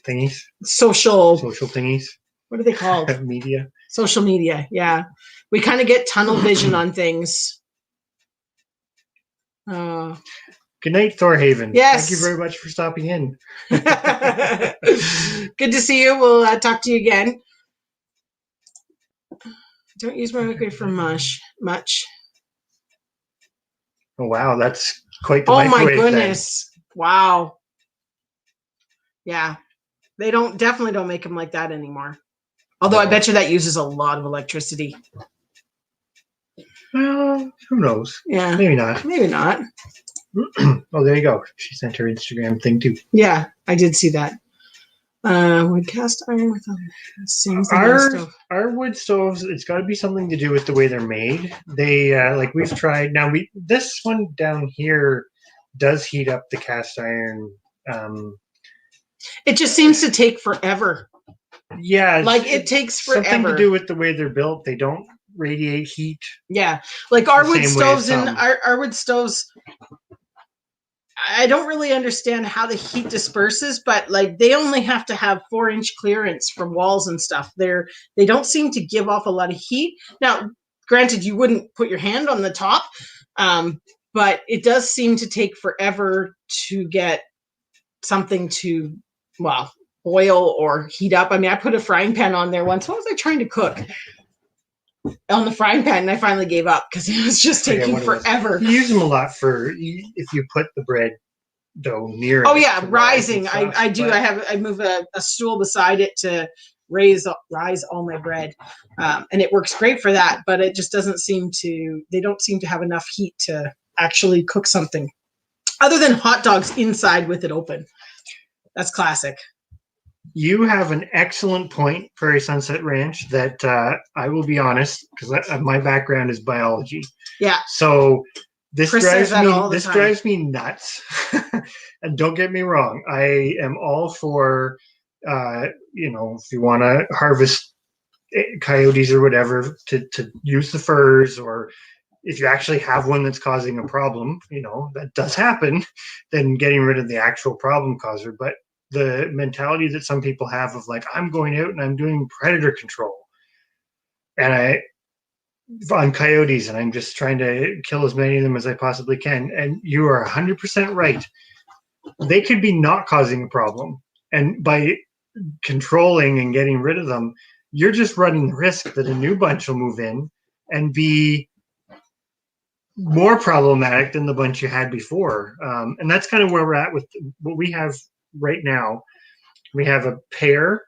thingies.
Social
thingies.
What are they called?
Media.
Social media, yeah. We kind of get tunnel vision on things.
Good night, Thorhaven.
Yes.
Thank you very much for stopping in.
Good to see you. We'll talk to you again. Don't use my microwave for much.
Oh, wow. That's quite the
microwave. Oh, my
then.
goodness. Wow. Yeah. They definitely don't make them like that anymore. Although I bet you that uses a lot of electricity.
Well, who knows?
Yeah.
Maybe not.
Maybe not.
Oh, there you go. She sent her Instagram thing too.
Yeah, I did see that. Wood cast iron with same thing.
Our wood stoves, it's got to be something to do with the way they're made. They like we've tried. Now this one down here does heat up the cast iron.
It just seems to take forever.
Yeah,
like it takes forever.
Something to do with the way they're built. They don't radiate heat.
Yeah, like our wood stoves and our wood stoves. I don't really understand how the heat disperses, but like they only have to have 4-inch clearance from walls and stuff. They don't seem to give off a lot of heat. Now, granted, you wouldn't put your hand on the top, but it does seem to take forever to get something to boil or heat up. I mean, I put a frying pan on there once. What was I trying to cook on the frying pan? And I finally gave up because it was just taking forever.
You use them a lot for if you put the bread dough near it.
Oh yeah, rising. I do. I move a stool beside it to rise all my bread, and it works great for that. But it just doesn't seem to. They don't seem to have enough heat to actually cook something, other than hot dogs inside with it open. That's classic.
You have an excellent point, Prairie Sunset Ranch, that I will be honest, because my background is biology.
Yeah.
So this drives me nuts. And don't get me wrong, I am all for, if you want to harvest coyotes or whatever, to use the furs or, if you actually have one that's causing a problem, that does happen, then getting rid of the actual problem causer. But the mentality that some people have of like, I'm going out and I'm doing predator control and on coyotes, and I'm just trying to kill as many of them as I possibly can. And you are 100% right. They could be not causing a problem. And by controlling and getting rid of them, you're just running the risk that a new bunch will move in and be more problematic than the bunch you had before. And that's kind of where we're at with what we have right now. We have a pair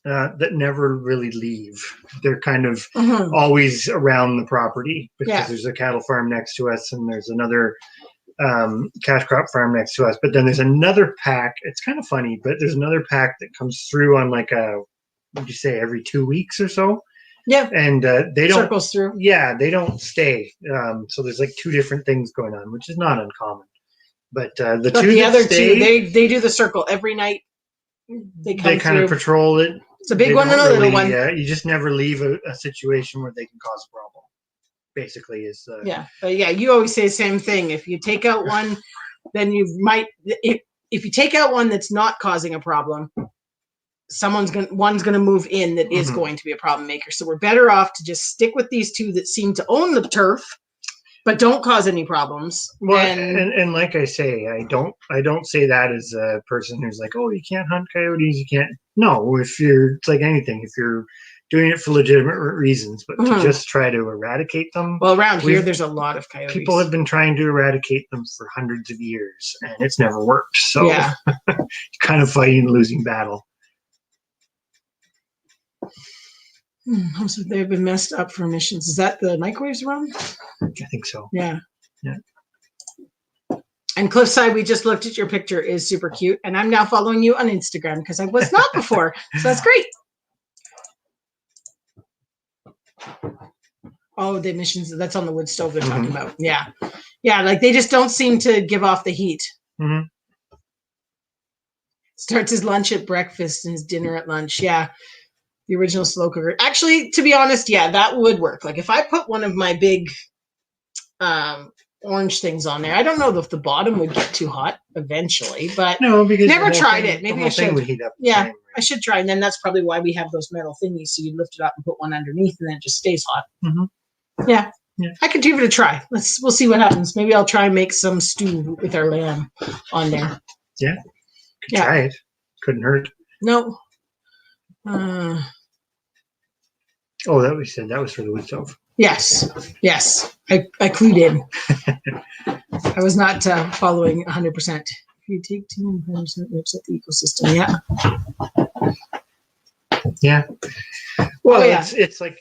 that never really leave. They're kind of always around the property because there's a cattle farm next to us and there's another cash crop farm next to us. But then there's another pack. It's kind of funny, but there's another pack that comes through on like what'd you say, every 2 weeks or so?
Yeah.
And they don't
circles through.
Yeah, they don't stay. So there's like 2 different things going on, which is not uncommon. But the
other
stay,
2, they do the circle every night. They
kind of patrol it.
It's a big one and a little one.
You just never leave a situation where they can cause a problem. Basically, is
but you always say the same thing. If you take out one, then you might. If you take out one that's not causing a problem, one's gonna move in that is going to be a problem maker. So we're better off to just stick with these 2 that seem to own the turf, but don't cause any problems.
Well, and like I say, I don't say that as a person who's like, oh, you can't hunt coyotes, you can't. No, it's like anything. If you're doing it for legitimate reasons, but to just try to eradicate them.
Well, around here, there's a lot of coyotes.
People have been trying to eradicate them for hundreds of years, and it's never worked. So kind of fighting a losing battle.
So they've been messed up for emissions. Is that the microwaves wrong?
I think so.
Yeah.
Yeah.
And Cliffside, we just looked at your picture, is super cute. And I'm now following you on Instagram because I was not before. So that's great. Oh, the emissions, that's on the wood stove they're talking about. Yeah. Yeah, like they just don't seem to give off the heat. Starts his lunch at breakfast and his dinner at lunch. Yeah. The original slow cooker. Actually, to be honest, that would work. Like if I put one of my big orange things on there, I don't know if the bottom would get too hot eventually, but
no, because
never tried it. Maybe I should.
Would heat up
I should try. And then that's probably why we have those metal thingies. So you lift it up and put one underneath and then it just stays hot. Yeah. I could give it a try. We'll see what happens. Maybe I'll try and make some stew with our lamb on there.
Yeah. Could try it. Couldn't hurt.
No.
That we said that was for the wood stove.
Yes. I clued in. I was not following 100%. If you take too many %, you upset the ecosystem.
Yeah. Well, it's like,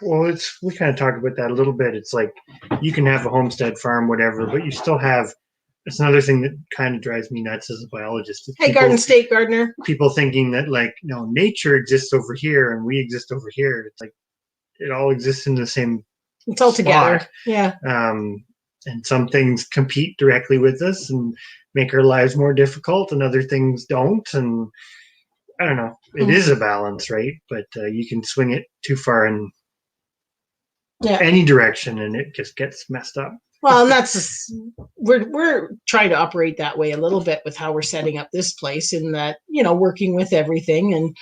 we kind of talked about that a little bit. It's like you can have a homestead farm, whatever, but you still have. It's another thing that kind of drives me nuts as a biologist.
Hey, Garden State Gardener.
People thinking that nature exists over here and we exist over here. It's like it all exists in the same.
It's all together. Yeah.
And some things compete directly with us and make our lives more difficult, and other things don't. And I don't know. It is a balance, right? But you can swing it too far in any direction, and it just gets messed up.
Well, and that's we're trying to operate that way a little bit with how we're setting up this place, in that working with everything. And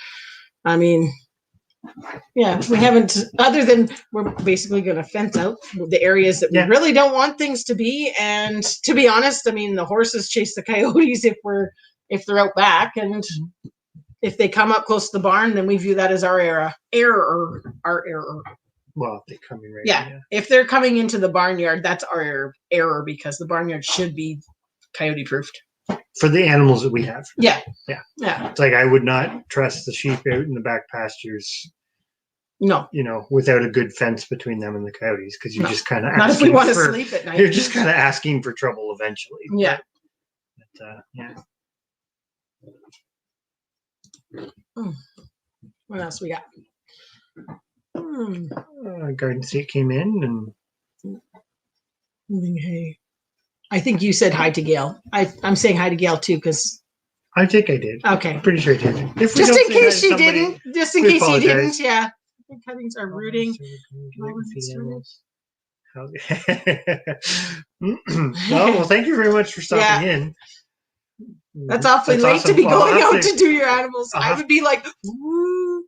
I mean, we haven't, other than we're basically going to fence out the areas that we really don't want things to be. And to be honest, I mean, the horses chase the coyotes if they're out back, and if they come up close to the barn, then we view that as our error.
Well, if they come in
if they're coming into the barnyard, that's our error, because the barnyard should be coyote proofed
for the animals that we have.
Yeah.
It's like I would not trust the sheep out in the back pastures.
No.
Without a good fence between them and the coyotes, because you're just kind of
not if we want to sleep at night.
You're just kind of asking for trouble eventually.
Yeah. What else we got?
Garden State came in and
hey, I think you said hi to Gail. I'm saying hi to Gail too, because
I think I did.
Okay,
I'm pretty sure I did.
Just in case you didn't. Just in case you didn't. Yeah. The cuttings are rooting.
Well, thank you very much for stopping in.
That's awfully late to be going out to do your animals. I would be like, woo.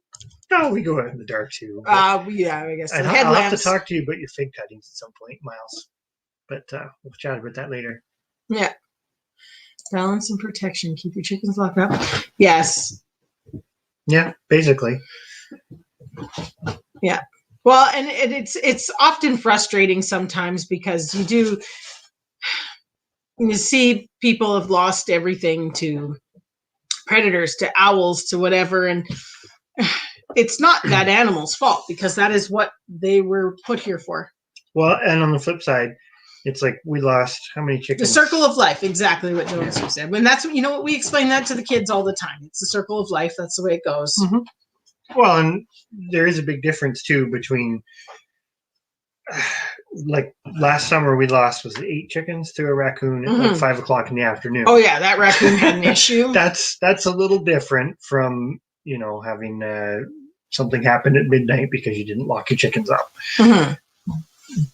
No, we go out in the dark too.
Yeah, I guess.
I'll have to talk to you about your fig cuttings at some point, Miles. But we'll chat about that later.
Yeah. Balance and protection. Keep your chickens locked up. Yes.
Yeah, basically.
Yeah. Well, and it's often frustrating sometimes because you see people have lost everything to predators, to owls, to whatever, and it's not that animal's fault because that is what they were put here for.
Well, and on the flip side, it's like we lost how many chickens?
The circle of life, exactly what Jones said. And that's, what we explain that to the kids all the time. It's the circle of life. That's the way it goes.
Mm-hmm. Well, and there is a big difference too between, like last summer we lost 8 chickens to a raccoon at like 5 o'clock in the afternoon.
Oh yeah, that raccoon had an issue.
That's a little different from having something happen at midnight because you didn't lock your chickens up. Mm-hmm.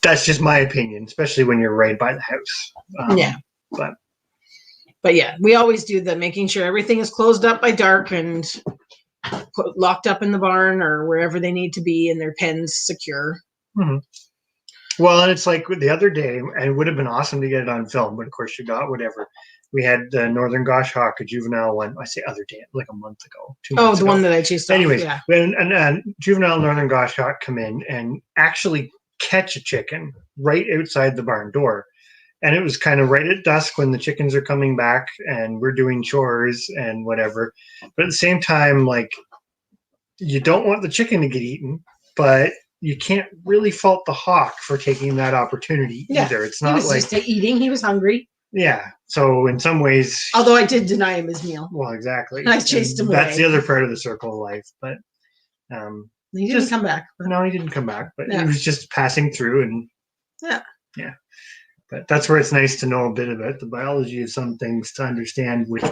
That's just my opinion, especially when you're right by the house.
Yeah, but yeah, we always do the making sure everything is closed up by dark and locked up in the barn or wherever they need to be in their pens secure.
Mm-hmm. Well, and it's like the other day, and it would have been awesome to get it on film, but of course you got whatever. We had the northern goshawk, a juvenile one. I say other day, like a month ago, 2 months ago.
One that I chased off.
Anyways, we had a juvenile northern goshawk come in and actually catch a chicken right outside the barn door. And it was kind of right at dusk when the chickens are coming back and we're doing chores and whatever. But at the same time, like, you don't want the chicken to get eaten, but you can't really fault the hawk for taking that opportunity either. It's not
he was
like
just eating. He was hungry.
Yeah. So in some ways,
although I did deny him his meal.
Well, exactly.
I chased him away.
That's the other part of the circle of life. But
he didn't come back.
No, he didn't come back. But he was just passing through, and yeah. But that's where it's nice to know a bit about the biology of some things to understand which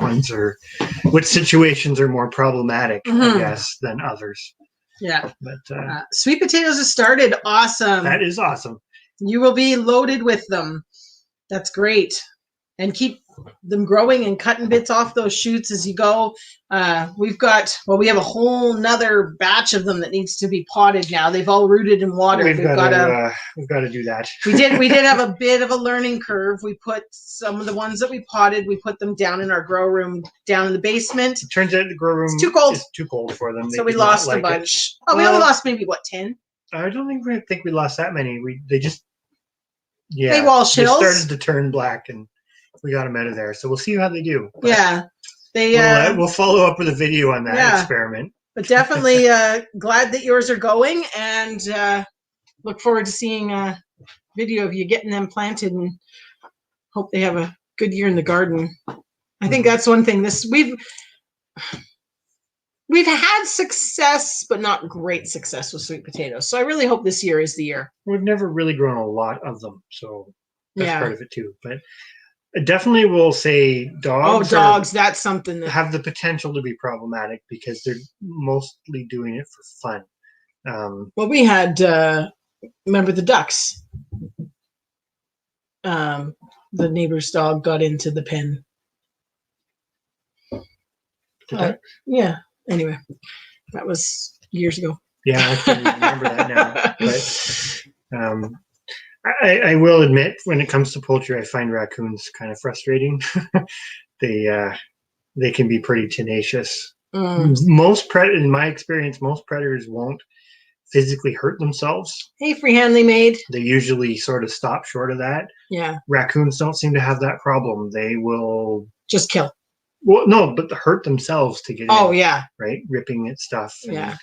situations are more problematic, I guess, than others.
Yeah.
But
sweet potatoes have started. Awesome.
That is awesome.
You will be loaded with them. That's great. And keep them growing and cutting bits off those shoots as you go. We have a whole nother batch of them that needs to be potted now. They've all rooted in water.
We've got to do that.
We did have a bit of a learning curve. We put some of the ones that we potted, we put them down in our grow room down in the basement.
It turns out the grow room
is
too cold for them.
So we lost a bunch. We only lost maybe 10?
I don't think we lost that many.
They wall shills.
They started to turn black and we got them out of there. So we'll see how they do.
But
we'll follow up with a video on that experiment.
But definitely glad that yours are going and look forward to seeing a video of you getting them planted and hope they have a good year in the garden. I think that's one thing. We've had success, but not great success with sweet potatoes. So I really hope this year is the year.
We've never really grown a lot of them. So that's part of it too. But I definitely will say dogs.
That's something that
have the potential to be problematic because they're mostly doing it for fun.
Well, we had, remember the ducks? The neighbor's dog got into the pen. Yeah. Anyway, that was years ago.
Yeah, I can remember that now. But I will admit, when it comes to poultry, I find raccoons kind of frustrating. They can be pretty tenacious. In my experience, most predators won't physically hurt themselves.
Hey, freehand made.
They usually sort of stop short of that.
Yeah.
Raccoons don't seem to have that problem. They will
just kill.
Well, no, but hurt themselves to get in.
Yeah.
Right? Ripping at stuff.
Yeah.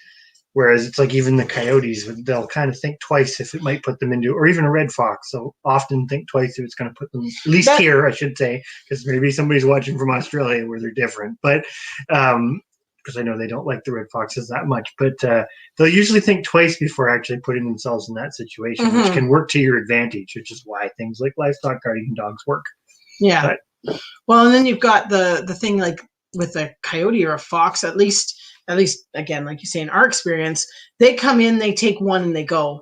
Whereas it's like even the coyotes, they'll kind of think twice if it might put them into, or even a red fox. They'll often think twice if it's going to put them, at least here, I should say, because maybe somebody's watching from Australia where they're different. But because I know they don't like the red foxes that much. But they'll usually think twice before actually putting themselves in that situation, which can work to your advantage, which is why things like livestock guardian dogs work.
Yeah. Well, and then you've got the thing like with a coyote or a fox, at least again, like you say, in our experience, they come in, they take one and they go.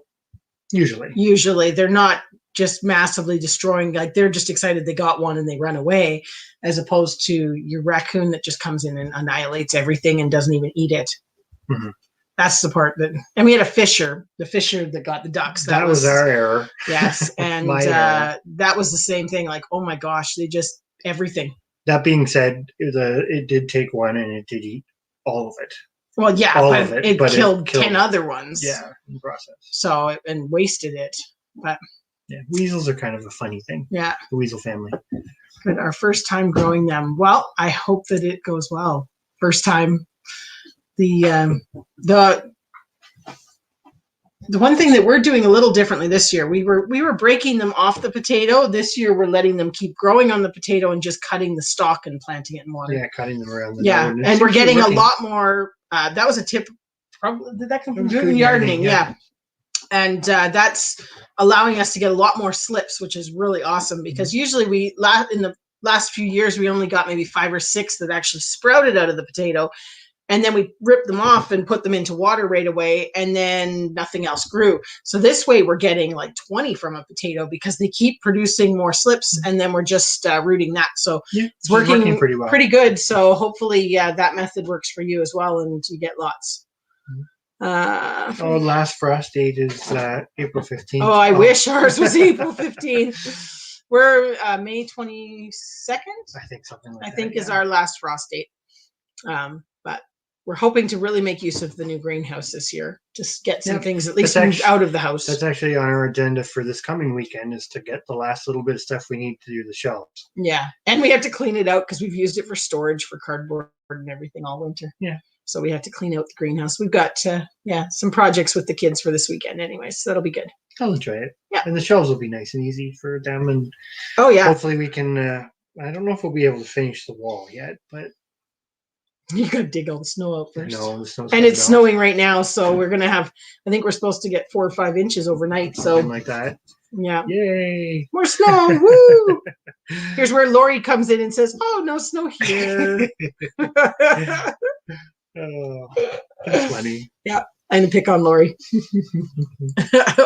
Usually they're not just massively destroying, like they're just excited they got one and they run away, as opposed to your raccoon that just comes in and annihilates everything and doesn't even eat it. Mm-hmm. That's the part that, and we had the fisher that got the ducks.
That was our error.
Yes. And that was the same thing. Like, oh my gosh, they just, everything.
That being said, it did take one and it did eat all of it.
Well, yeah, but it killed 10 other ones.
Yeah, in the process.
So, and wasted it. But
yeah, weasels are kind of a funny thing.
Yeah.
The weasel family.
But our first time growing them. Well, I hope that it goes well. First time. The one thing that we're doing a little differently this year, we were breaking them off the potato. This year, we're letting them keep growing on the potato and just cutting the stalk and planting it in water.
Yeah, cutting them around the
node. And we're getting a lot more. That was a tip. Probably, did that come from doing gardening? Yeah. And that's allowing us to get a lot more slips, which is really awesome, because usually in the last few years, we only got maybe 5 or 6 that actually sprouted out of the potato. And then we ripped them off and put them into water right away, and then nothing else grew. So this way we're getting like 20 from a potato because they keep producing more slips, and then we're just rooting that. So it's working pretty well. Pretty good. So hopefully that method works for you as well, and you get lots.
Last frost date is April 15th.
Oh, I wish ours was April 15th. We're May 22nd.
I think something like that.
I think is our last frost date. But we're hoping to really make use of the new greenhouse this year. Just get some things at least moved out of the house.
That's actually on our agenda for this coming weekend, is to get the last little bit of stuff we need to do the shelves.
Yeah, and we have to clean it out because we've used it for storage for cardboard and everything all winter.
Yeah.
So we have to clean out the greenhouse. We've got some projects with the kids for this weekend anyway, so that'll be good.
I'll enjoy it.
Yeah.
And the shelves will be nice and easy for them. And hopefully we can, I don't know if we'll be able to finish the wall yet, but
you gotta dig all the snow out first.
No, the snow's
and it's snowing right now, so we're gonna have, I think we're supposed to get 4 or 5 inches overnight. So
something like that.
Yeah.
Yay.
More snow. Woo! Here's where Lori comes in and says, "Oh, no snow here."
Oh, that's funny.
Yeah, I'm gonna pick on Lori.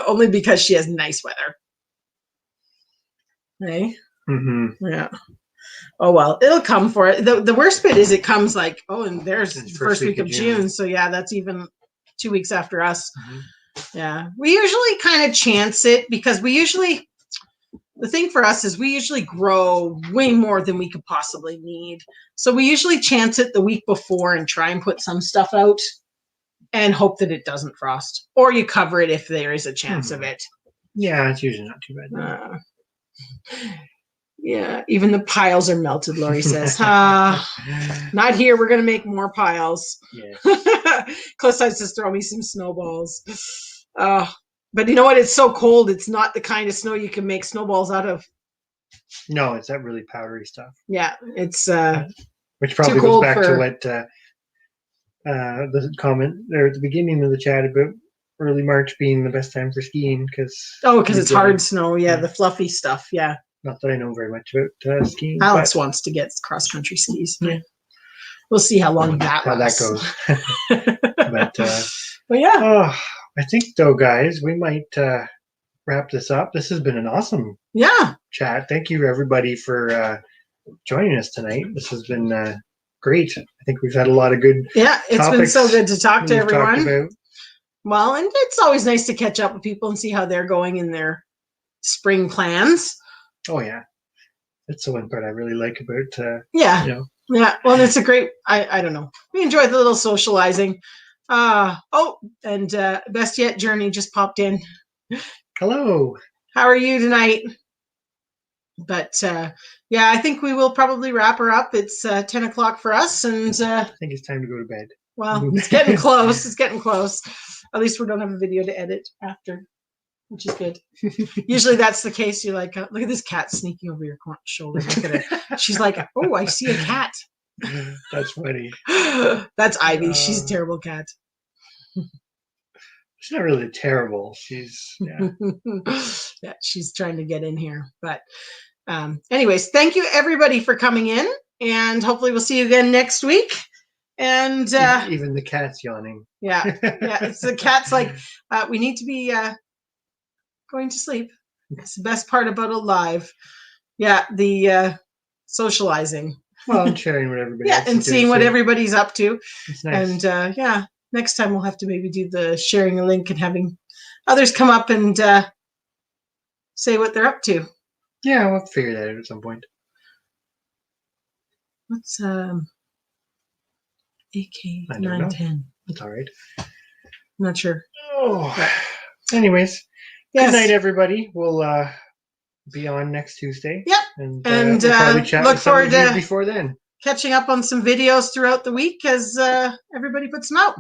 Only because she has nice weather. Hey?
Mm-hmm.
Yeah. Oh, well, it'll come for it. The worst bit is it comes like, and there's the first week of June. So, yeah, that's even 2 weeks after us. Mm-hmm. Yeah. We usually kind of chance it because the thing for us is we usually grow way more than we could possibly need. So we usually chance it the week before and try and put some stuff out and hope that it doesn't frost. Or you cover it if there is a chance of it.
Yeah, it's usually not too bad.
Yeah, even the piles are melted, Lori says. Not here. We're going to make more piles.
Yeah.
Close sides just throw me some snowballs. But you know what? It's so cold. It's not the kind of snow you can make snowballs out of.
No, it's that really powdery stuff.
Yeah, it's
which probably goes back to what the comment there at the beginning of the chat about early March being the best time for skiing because
it's hard snow. Yeah, the fluffy stuff. Yeah.
Not that I know very much about skiing.
Alex wants to get cross country skis. Yeah. We'll see how long that
goes.
But yeah.
I think though, guys, we might wrap this up. This has been an awesome chat. Thank you everybody for joining us tonight. This has been great. I think we've had a lot of good
it's been so good to talk to everyone. Well, and it's always nice to catch up with people and see how they're going in their spring plans.
Oh yeah, that's the one part I really like about
yeah. Well, it's a great. I don't know. We enjoy the little socializing. And Best Yet Journey just popped in.
Hello.
How are you tonight? But I think we will probably wrap her up. It's 10 o'clock for us, and
I think it's time to go to bed.
Well, it's getting close. It's getting close. At least we don't have a video to edit after, which is good. Usually that's the case. You're like, look at this cat sneaking over your shoulder. Look at it. She's like, oh, I see a cat.
That's funny.
That's Ivy. She's a terrible cat.
She's not really terrible. She's
she's trying to get in here. But anyways, thank you everybody for coming in, and hopefully we'll see you again next week. And
even the cat's yawning.
Yeah. It's the cat's like, we need to be going to sleep. It's the best part about a live. Yeah, the socializing.
Well, and sharing what everybody
yeah,
else
and
is
seeing
doing,
what
too.
everybody's up to.
It's nice.
And yeah, next time we'll have to maybe do the sharing a link and having others come up and say what they're up to.
Yeah, we'll figure that out at some point.
What's AK 910?
That's all right.
I'm not sure.
Oh, anyways, good night, everybody. We'll be on next Tuesday.
Yep,
and we'll probably chat
look
with some
forward
of you
to
before then.
Catching up on some videos throughout the week as everybody puts them out.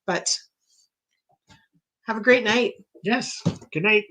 But have a great night.
Yes. Good night.